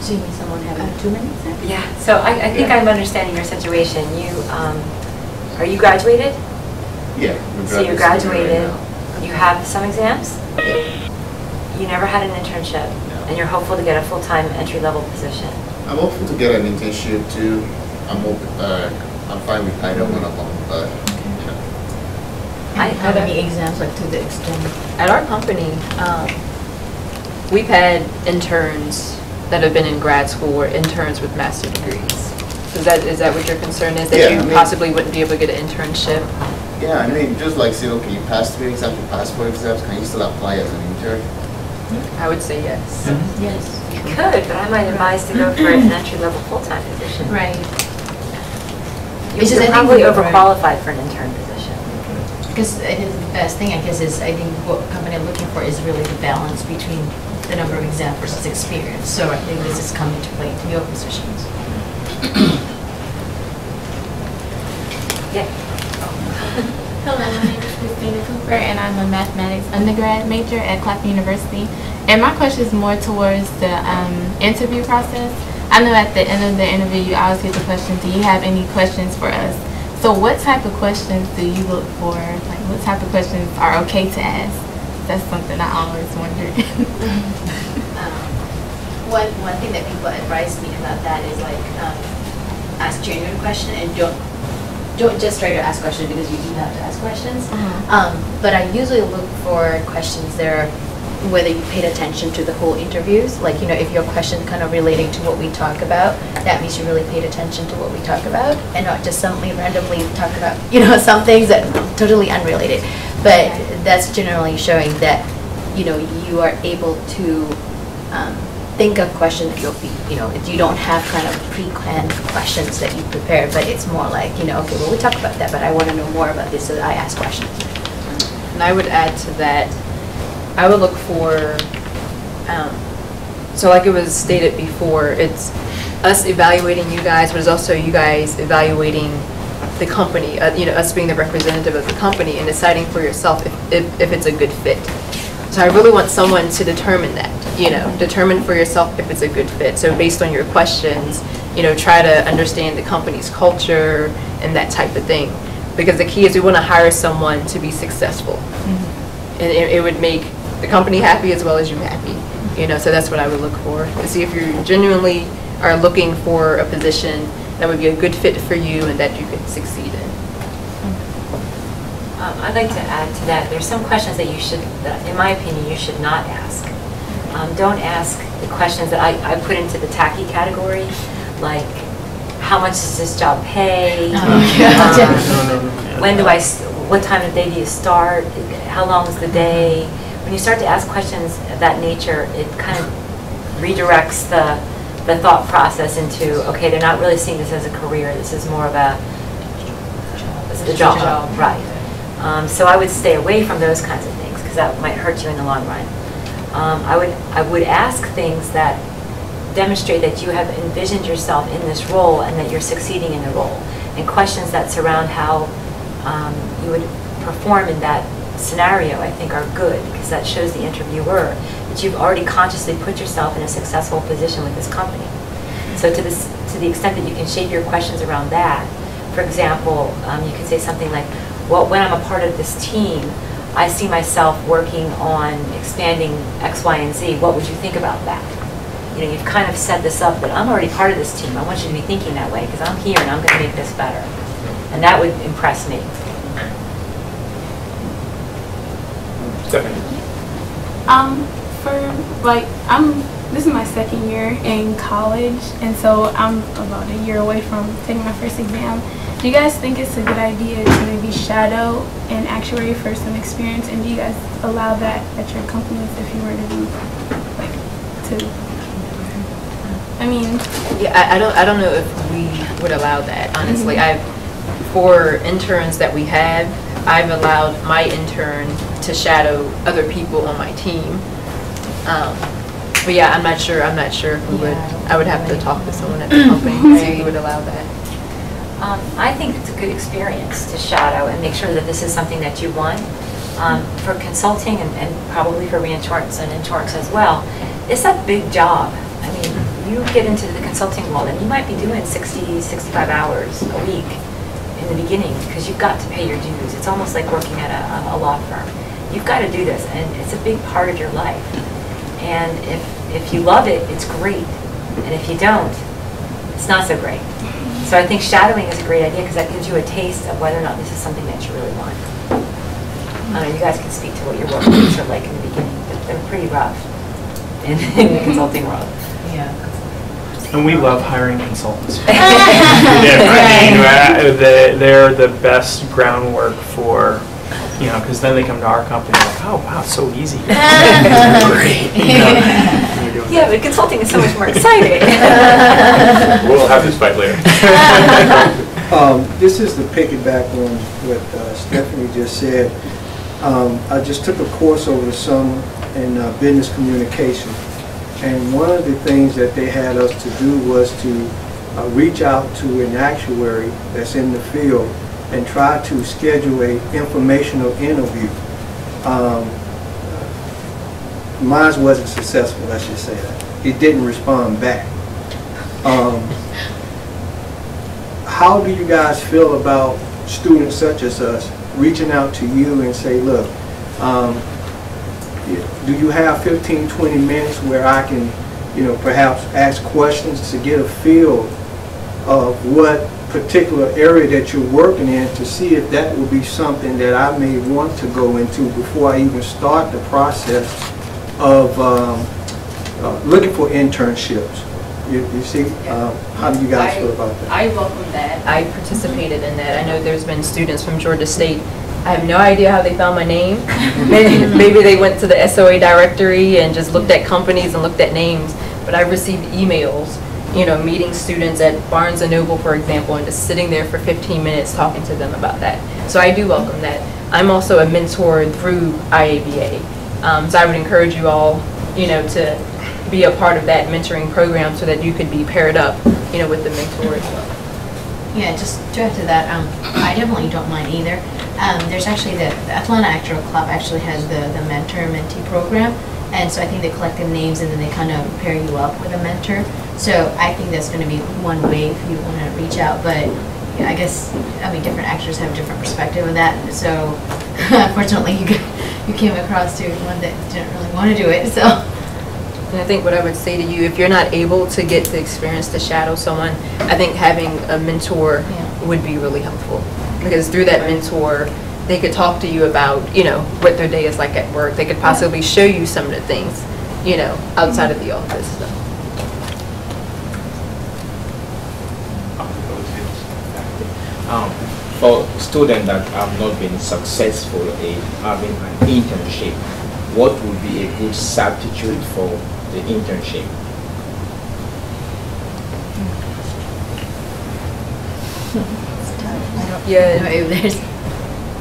So you mean someone having too many exams? Yeah, so I think I'm understanding your situation. You, are you graduated? Yeah. So you graduated, right you have some exams? You never had an internship, and you're hopeful to get a full-time entry-level position. I'm hopeful to get an internship too. I'm fine with either one of them, but you know. How many exams, like to the extent? At our company, we've had interns that have been in grad school or interns with master degrees. So is that what your concern is? That Yeah, you I mean, possibly wouldn't be able to get an internship? Yeah, I mean, just like saying, okay, you passed 3 exams, you passed 4 exams, can you still apply as an intern? I would say yes. Yes. You could, but I might advise to go for an entry-level full-time position. Right. You're probably overqualified for an intern position. Because I think the best thing, I guess, is I think what company are looking for is really the balance between the number of exams versus experience. So I think this is coming to play to your positions. Yeah. Hello, my name is Christina Cooper, and I'm a mathematics undergrad major at Clapham University. And my question is more towards the interview process. I know at the end of the interview, you always get the question, do you have any questions for us? So what type of questions do you look for? Like, what type of questions are okay to ask? That's something I always wondered. One thing that people advise me about that is like, ask genuine question and don't just try to ask questions because you do have to ask questions. But I usually look for questions that are whether you paid attention to the whole interviews. Like, you know, if your question kind of relating to what we talk about, that means you really paid attention to what we talk about and not just suddenly randomly talk about, you know, some things that are totally unrelated. But that's generally showing that, you know, you are able to think of questions that you'll be, you know, you don't have kind of pre-planned questions that you prepare, but it's more like, you know, okay, well, we talk about that, but I want to know more about this, so I ask questions. And I would add to that, I would look for, so like it was stated before, it's us evaluating you guys, but it's also you guys evaluating the company, you know, us being the representative of the company and deciding for yourself if it's a good fit. So I really want someone to determine that, you know, determine for yourself if it's a good fit. So based on your questions, you know, try to understand the company's culture and that type of thing. Because the key is we want to hire someone to be successful. And it would make the company happy as well as you happy. You know, so that's what I would look for, to see if you genuinely are looking for a position that would be a good fit for you and that you could succeed in. I'd like to add to that, there's some questions that you should, in my opinion, you should not ask. Don't ask the questions that I put into the tacky category, like, how much does this job pay? When do what time of the day do you start? How long is the day? When you start to ask questions of that nature, it kind of redirects the thought process into, okay, they're not really seeing this as a career, this is more of a job. Right. So I would stay away from those kinds of things because that might hurt you in the long run. I would ask things that demonstrate that you have envisioned yourself in this role and that you're succeeding in the role. And questions that surround how you would perform in that scenario, I think, are good because that shows the interviewer that you've already consciously put yourself in a successful position with this company. So to the extent that you can shape your questions around that, for example, you could say something like, well, when I'm a part of this team, I see myself working on expanding X, Y, and Z. What would you think about that? You know, you've kind of set this up that I'm already part of this team. I want you to be thinking that way because I'm here and I'm going to make this better. And that would impress me. Stephanie. This is my second year in college, and so I'm about a year away from taking my first exam. Do you guys think it's a good idea to maybe shadow an actuary for some experience, and do you guys allow that at your companies if you were to do, like, to? I mean, yeah, I don't know if we would allow that, honestly. For interns that we have, I've allowed my intern to shadow other people on my team. But yeah, I'm not sure if we would. I would have to talk to someone at the company to see if we would allow that. I think it's a good experience to shadow and make sure that this is something that you want. For consulting and probably for reinsurance and insurance as well, it's a big job. I mean, you get into the consulting world and you might be doing 60, 65 hours a week in the beginning because you've got to pay your dues. It's almost like working at a law firm. You've got to do this, and it's a big part of your life. And if you love it, it's great. And if you don't, it's not so great. So I think shadowing is a great idea because that gives you a taste of whether or not this is something that you really want. You guys can speak to what your work weeks are like in the beginning, but they're pretty rough in the consulting world. Yeah. And we love hiring consultants. They're the best groundwork for, you know, because then they come to our company like, oh wow, it's so easy. It's great. You know, yeah, but consulting is so much more exciting. We'll have this fight later. This is to piggyback on what Stephanie just said. I just took a course over the summer in business communication. And one of the things that they had us to do was to reach out to an actuary that's in the field and try to schedule an informational interview. Mine wasn't successful, let's just say that. He didn't respond back. How do you guys feel about students such as us reaching out to you and say, look, do you have 15, 20 minutes where I can, you know, perhaps ask questions to get a feel of what particular area that you're working in to see if that will be something that I may want to go into before I even start the process of looking for internships. You see, how do you guys feel about that? I welcome that. I participated in that. I know there's been students from Georgia State. I have no idea how they found my name. Maybe they went to the SOA directory and just looked at companies and looked at names. But I've received emails, you know, meeting students at Barnes & Noble, for example, and just sitting there for 15 minutes talking to them about that. So I do welcome that. I'm also a mentor through IABA. So I would encourage you all, you know, to be a part of that mentoring program so that you could be paired up, you know, with the mentor as well. Yeah, just to add to that, I definitely don't mind either. There's actually the Atlanta Actuarial Club actually has the mentor-mentee program, and so I think they collect the names and then they kind of pair you up with a mentor. So I think that's going to be one way if you want to reach out, but yeah, I guess, I mean, different actors have a different perspective of that, so unfortunately you came across to one that didn't really want to do it, so. And I think what I would say to you, if you're not able to get the experience to shadow someone, I think having a mentor would be really helpful. Because through that mentor, they could talk to you about, you know, what their day is like at work. They could possibly show you some of the things, you know, outside of the office. So. For students that have not been successful in having an internship, what would be a good substitute for the internship?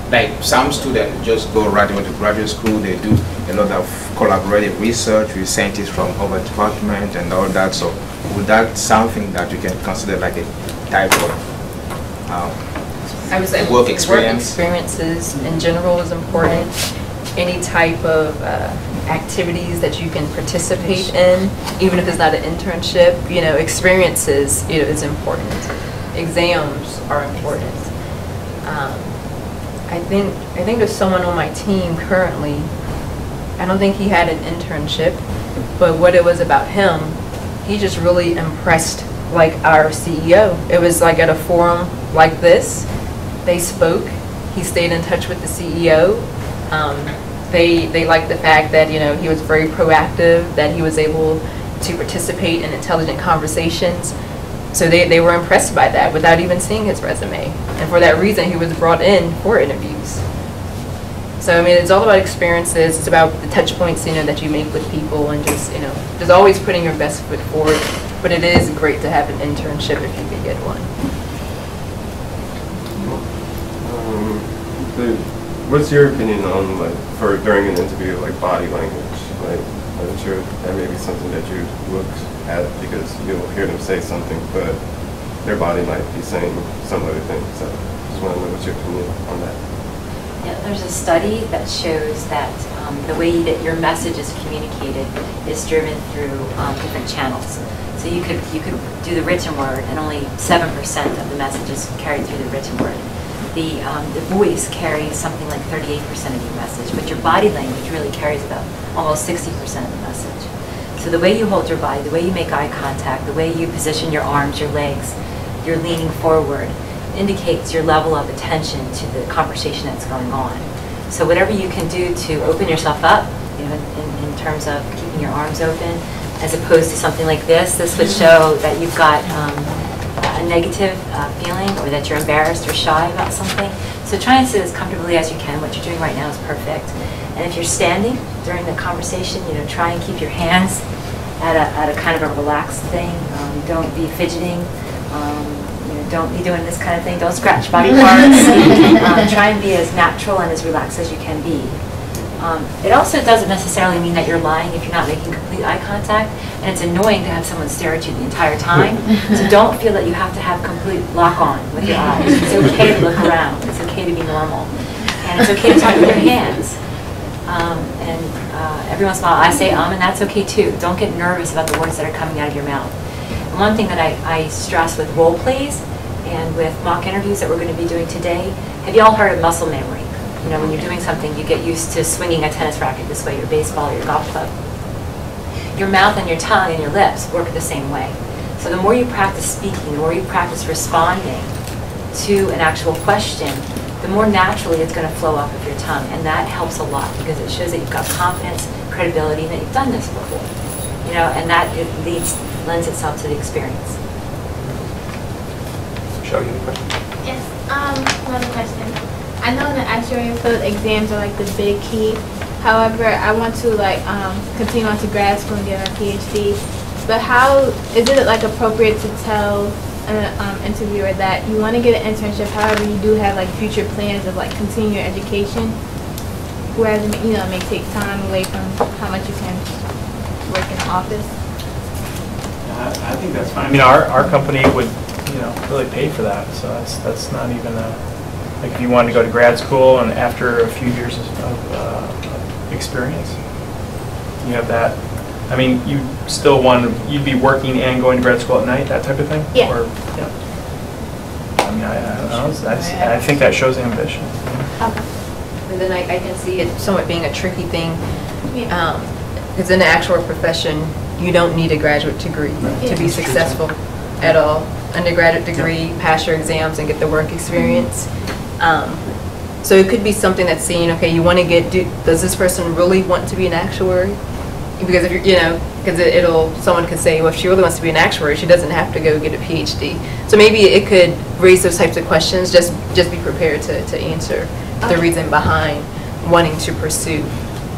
Like some students just go right away to graduate school, they do a lot of collaborative research with scientists from other departments and all that, so would that something that you can consider like a type of I would say work experience? Work experiences in general is important. Any type of activities that you can participate in, even if it's not an internship, you know, experiences, you know, is important. Exams are important. I think there's someone on my team currently, I don't think he had an internship, but what it was about him, he just really impressed like our CEO. It was like at a forum like this, they spoke, he stayed in touch with the CEO. They liked the fact that, you know, he was very proactive, that he was able to participate in intelligent conversations. So they were impressed by that without even seeing his resume. And for that reason, he was brought in for interviews. So, I mean, it's all about experiences. It's about the touch points, you know, that you make with people and just, you know, just always putting your best foot forward. But it is great to have an internship if you can get one. What's your opinion on, like, for during an interview, like body language? Like, I'm sure that may be something that you look at because you'll hear them say something, but their body might be saying some other thing. So, just want to know what's your opinion on that. Yeah, there's a study that shows that the way that your message is communicated is driven through different channels. So you could do the written word, and only 7% of the message is carried through the written word. The voice carries something like 38% of your message, but your body language really carries about almost 60% of the message. So the way you hold your body, the way you make eye contact, the way you position your arms, your legs, you're leaning forward, indicates your level of attention to the conversation that's going on. So whatever you can do to open yourself up, you know, in terms of keeping your arms open, as opposed to something like this would show that you've got a negative feeling, or that you're embarrassed or shy about something. So try and sit as comfortably as you can. What you're doing right now is perfect. And if you're standing during the conversation, you know, try and keep your hands at a kind of a relaxed thing. Don't be fidgeting. Don't be doing this kind of thing. Don't scratch body parts. Try and be as natural and as relaxed as you can be. It also doesn't necessarily mean that you're lying if you're not making complete eye contact, and it's annoying to have someone stare at you the entire time. So don't feel that you have to have complete lock-on with your eyes. It's okay to look around. It's okay to be normal. And it's okay to talk with your hands. Every once in a while I say and that's okay too. Don't get nervous about the words that are coming out of your mouth. And one thing that I stress with role plays and with mock interviews that we're going to be doing today, have you all heard of muscle memory? You know, when you're doing something, you get used to swinging a tennis racket this way, your baseball, or your golf club. Your mouth and your tongue and your lips work the same way. So the more you practice speaking, the more you practice responding to an actual question, the more naturally it's going to flow off of your tongue. And that helps a lot because it shows that you've got confidence, credibility, that you've done this before. You know, and that lends itself to the experience. Show you the question. Yes, another question. I know the actuarial field exams are like the big key. However, I want to like continue on to grad school and get a PhD. But how is it like appropriate to tell an interviewer that you want to get an internship? However, you do have like future plans of like continue your education, whereas it may take time away from how much you can work in the office. I think that's fine. I mean, our company would, really pay for that. So that's not even like if you wanted to go to grad school and after a few years of experience, you have that. I mean, you'd be working and going to grad school at night, that type of thing? Yeah. Or, yeah. I mean, I don't know. I think that shows ambition. Okay. And then I can see it somewhat being a tricky thing. Because in the actual profession, you don't need a graduate degree to be successful at all. Undergraduate degree, pass your exams, and get the work experience. So it could be something that's saying, okay, you want to does this person really want to be an actuary? Because if because someone could say, well, if she really wants to be an actuary, she doesn't have to go get a PhD. So maybe it could raise those types of questions. Just be prepared to answer the reason behind wanting to pursue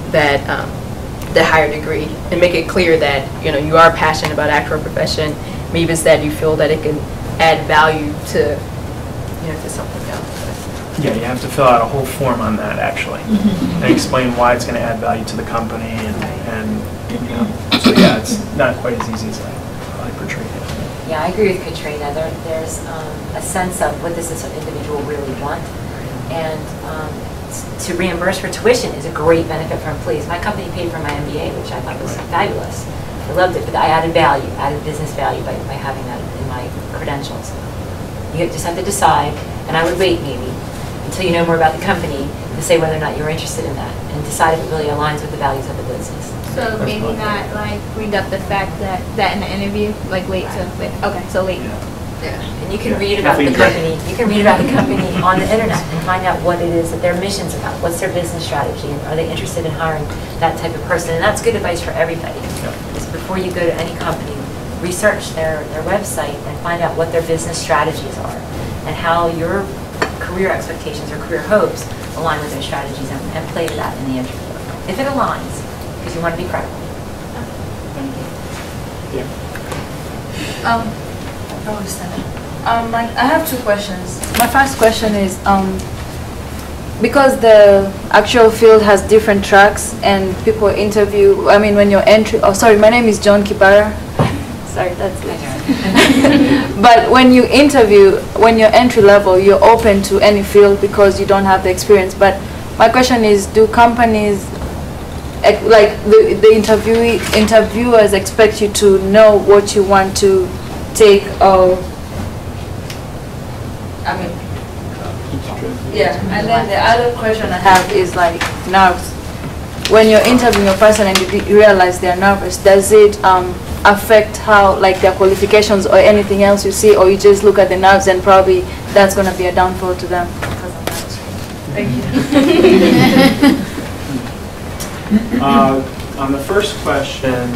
that the higher degree, and make it clear that you are passionate about actuarial profession. Maybe it's that you feel that it can add value to to something else. Yeah, you have to fill out a whole form on that actually, and explain why it's going to add value to the company, and so yeah, it's not quite as easy as I portrayed it. Yeah, I agree with Katrina. There's a sense of what does this individual really want, and to reimburse for tuition is a great benefit for employees. My company paid for my MBA, which I thought was fabulous. I loved it, but I added value, added business value by having that in my credentials. You just have to decide, and I would wait maybe until you know more about the company to say whether or not you're interested in that, and decide if it really aligns with the values of the business. So maybe not like bring up the fact that in the interview, like wait till okay, so wait. Yeah. And you can read about the company. You can read about the company on the internet and find out what it is that their mission's about. What's their business strategy, and are they interested in hiring that type of person? And that's good advice for everybody. So before you go to any company, research their website and find out what their business strategies are and how your career expectations or career hopes align with their strategies, and play to that in the interview. If it aligns, because you want to be credible. Thank you. Yeah. I have two questions. My first question is, because the actual field has different tracks and people interview, when you're my name is John Kibara. Sorry, that's it. But when you interview, when you're entry level, you're open to any field because you don't have the experience. But my question is, do companies, like the interviewers expect you to know what you want to take, and then the other question I have is like nerves. When you're interviewing a person and you realize they're nervous, does it affect how, like, their qualifications or anything else you see, or you just look at the nerves and probably that's going to be a downfall to them? Thank you. On the first question,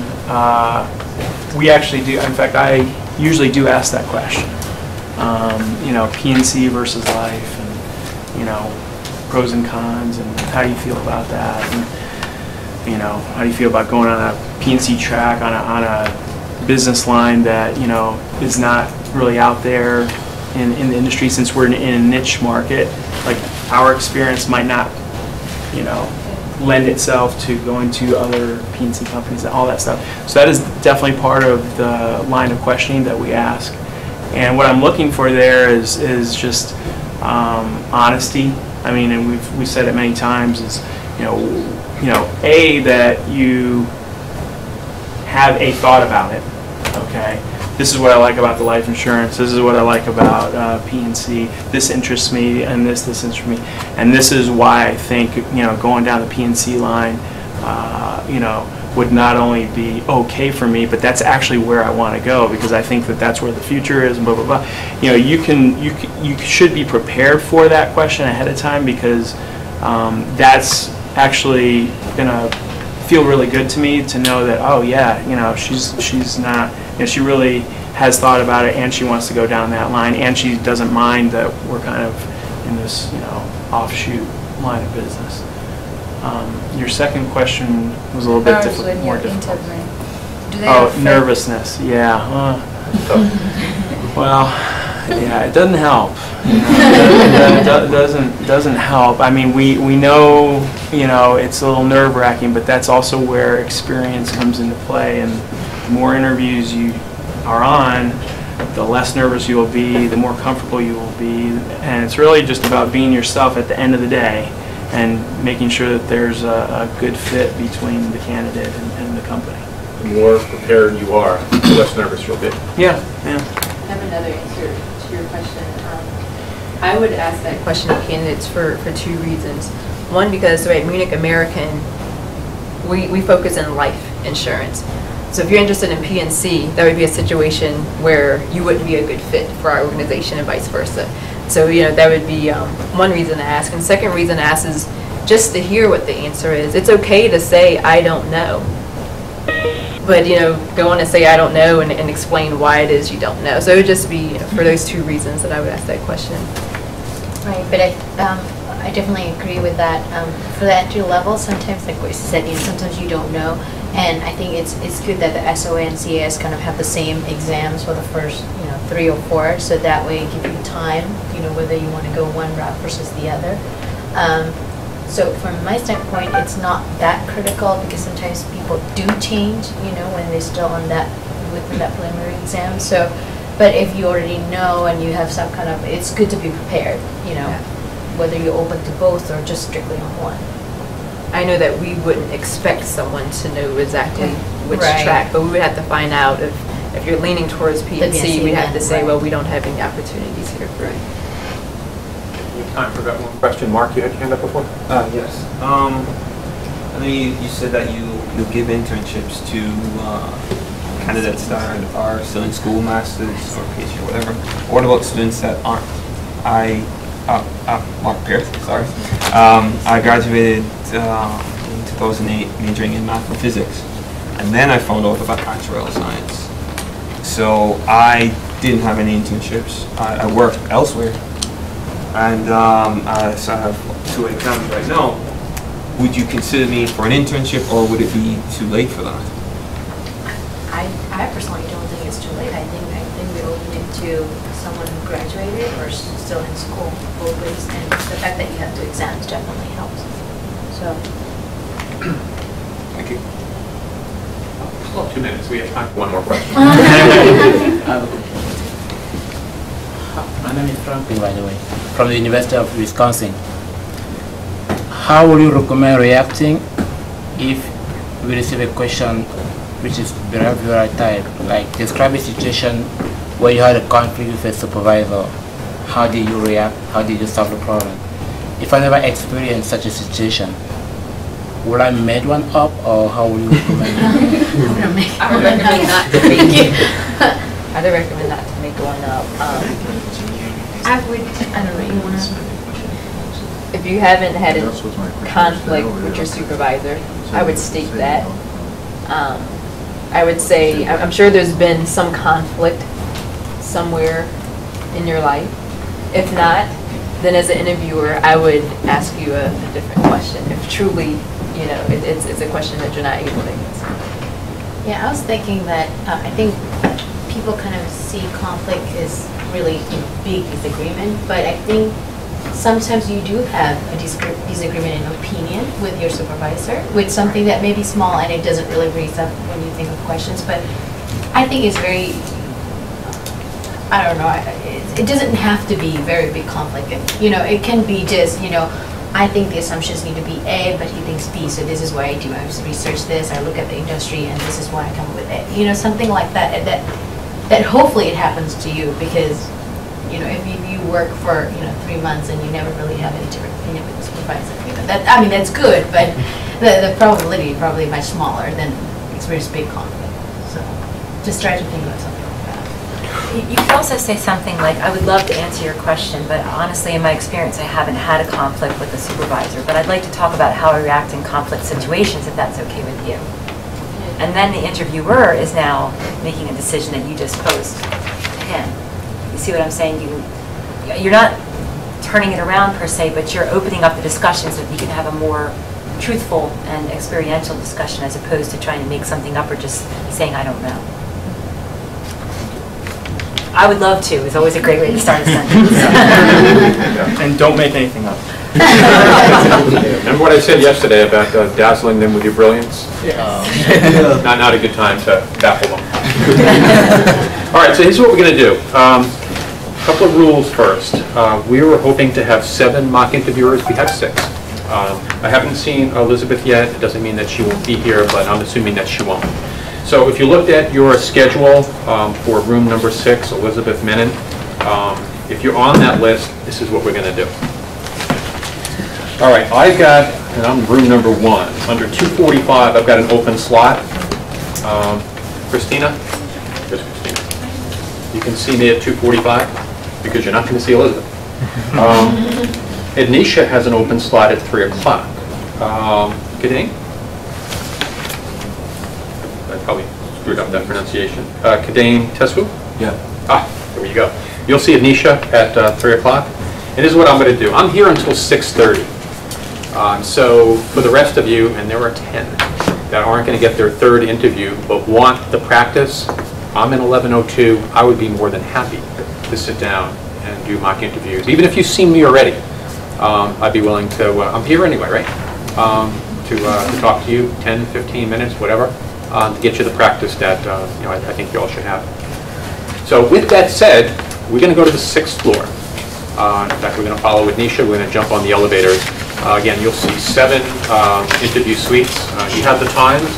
we actually do, in fact, I usually do ask that question. P&C versus life, and, pros and cons, and how do you feel about that? And, how do you feel about going on a P&C track on a business line that, is not really out there in the industry, since we're in a niche market? Like, our experience might not, lend itself to going to other P&C companies and all that stuff. So that is definitely part of the line of questioning that we ask. And what I'm looking for there is just honesty. And we've said it many times, is that you have a thought about it. Okay, this is what I like about the life insurance. This is what I like about P&C. This interests me, and this interests me, and this is why I think going down the P&C line, would not only be okay for me, but that's actually where I want to go, because I think that that's where the future is, and blah blah blah. You know, you should be prepared for that question ahead of time, because that's actually gonna feel really good to me to know that, oh yeah, you know, she's not, you know, she really has thought about it, and she wants to go down that line, and she doesn't mind that we're kind of in this, you know, offshoot line of business. Your second question was a little bit more difficult. Oh, nervousness, yeah. Well, yeah, it doesn't help. It doesn't help. I mean, we know, you know, it's a little nerve-wracking, but that's also where experience comes into play, and the more interviews you are on, the less nervous you will be, the more comfortable you will be, and it's really just about being yourself at the end of the day and making sure that there's a good fit between the candidate and the company. The more prepared you are, the less nervous you'll be. Yeah, yeah. I have another answer to your question. I would ask that question of candidates for two reasons. One, because at Munich American, we focus on life insurance. So if you're interested in P&C, that would be a situation where you wouldn't be a good fit for our organization and vice versa. So, you know, that would be one reason to ask. And second reason to ask is just to hear what the answer is. It's okay to say, I don't know. But, you know, go on and say, I don't know, and explain why it is you don't know. So it would just be, you know, for those two reasons that I would ask that question. Right, but I definitely agree with that. For the entry level, sometimes, like what you said, you know, sometimes you don't know. And I think it's good that the SOA and CAS kind of have the same exams for the first, you know, 3 or 4, so that way it gives you time, you know, whether you want to go one route versus the other. So from my standpoint, it's not that critical, because sometimes people do change, you know, when they're still on that, within that preliminary exam. So, but if you already know and you have some kind of, it's good to be prepared, you know, whether you're open to both or just strictly on one. I know that we wouldn't expect someone to know exactly which track, but we would have to find out if you're leaning towards P&C, we'd have to say, well, we don't have any opportunities here for it. We have time for about one question. Mark, you had your hand up before? Yes. I know you said that you give internships to candidates that are still in school, masters or PhD or whatever. What about students that aren't? Mark Pierce, sorry. I graduated in 2008 majoring in math and physics, and then I found out about actuarial science. So I didn't have any internships. I worked elsewhere, and so I have 2 exams right now. Would you consider me for an internship, or would it be too late for that? I personally don't think it's too late. I think we open it to someone who graduated or still in school, both ways, and the fact that you have 2 exams definitely helps. So. Thank you. Well, 2 minutes. We have time for one more question. My name is Franklin, by the way, from the University of Wisconsin. How would you recommend reacting if we receive a question which is behavioral type, like describe a situation where you had a conflict with a supervisor? How did you react? How did you solve the problem? If I never experienced such a situation, would I make one up, or how would you recommend it? I would recommend not to make it. I would recommend not to make one up. I don't know, you want to? If you haven't had a conflict with your supervisor, I would state that. I would say, I'm sure there's been some conflict somewhere in your life. If not, then as an interviewer, I would ask you a different question. If truly, you know, it's a question that you're not able to answer. Yeah, I was thinking that I think people kind of see conflict as really big disagreement, but I think sometimes you do have a disagreement in opinion with your supervisor with something that may be small and it doesn't really raise up when you think of questions, but I think it's very, I don't know, it doesn't have to be very big conflict. You know, it can be just, you know, I think the assumptions need to be A, but he thinks B, so this is what I do. I research this, I look at the industry, and this is why I come up with it. You know, something like that, and that hopefully it happens to you, because, you know, if you work for, 3 months and you never really have any different opinion with the supervisor, you know, that, I mean, that's good, but the probability probably much smaller than experience big conflict. So just try to think about something like that. You could also say something like, I would love to answer your question, but honestly, in my experience, I haven't had a conflict with a supervisor, but I'd like to talk about how I react in conflict situations, if that's okay with you. And then the interviewer is now making a decision that you just posed to him. You see what I'm saying? You're not turning it around per se, but you're opening up the discussion so that you can have a more truthful and experiential discussion as opposed to trying to make something up or just saying, I don't know. I would love to. It's always a great way to start a sentence. And don't make anything up. Remember what I said yesterday about dazzling them with your brilliance? Not a good time to baffle them. All right, so here's what we're going to do. A couple of rules first. We were hoping to have 7 mock interviewers. We have 6. I haven't seen Elizabeth yet. It doesn't mean that she won't be here, but I'm assuming that she won't. So if you looked at your schedule for room number 6, Elizabeth Menon, if you're on that list, this is what we're going to do. All right, I've got, and I'm room number 1. Under 245, I've got an open slot. Christina? There's Christina. You can see me at 245 because you're not going to see Elizabeth. Ednisha has an open slot at 3 o'clock. Kadane? I probably screwed up that pronunciation. Kadane Tesfu? Yeah. There you go. You'll see Ednisha at 3 o'clock. And this is what I'm going to do. I'm here until 6:30. So for the rest of you, and there are 10 that aren't going to get their 3rd interview but want the practice, I'm in 11:02. I would be more than happy to sit down and do mock interviews. Even if you've seen me already, I'd be willing to, I'm here anyway, right? To talk to you 10, 15 minutes, whatever, to get you the practice that I think you all should have. So with that said, we're going to go to the 6th floor. In fact, we're going to follow with Nisha. We're going to jump on the elevators. Again, you'll see 7 interview suites. You have the times.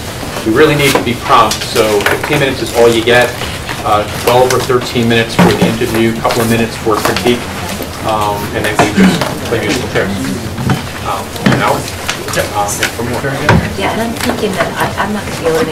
We really need to be prompt, so 15 minutes is all you get. 12 or 13 minutes for the interview, a couple of minutes for critique, and then we just play musical chairs. An hour? For more. Yeah, and I'm thinking that I'm not going to be able to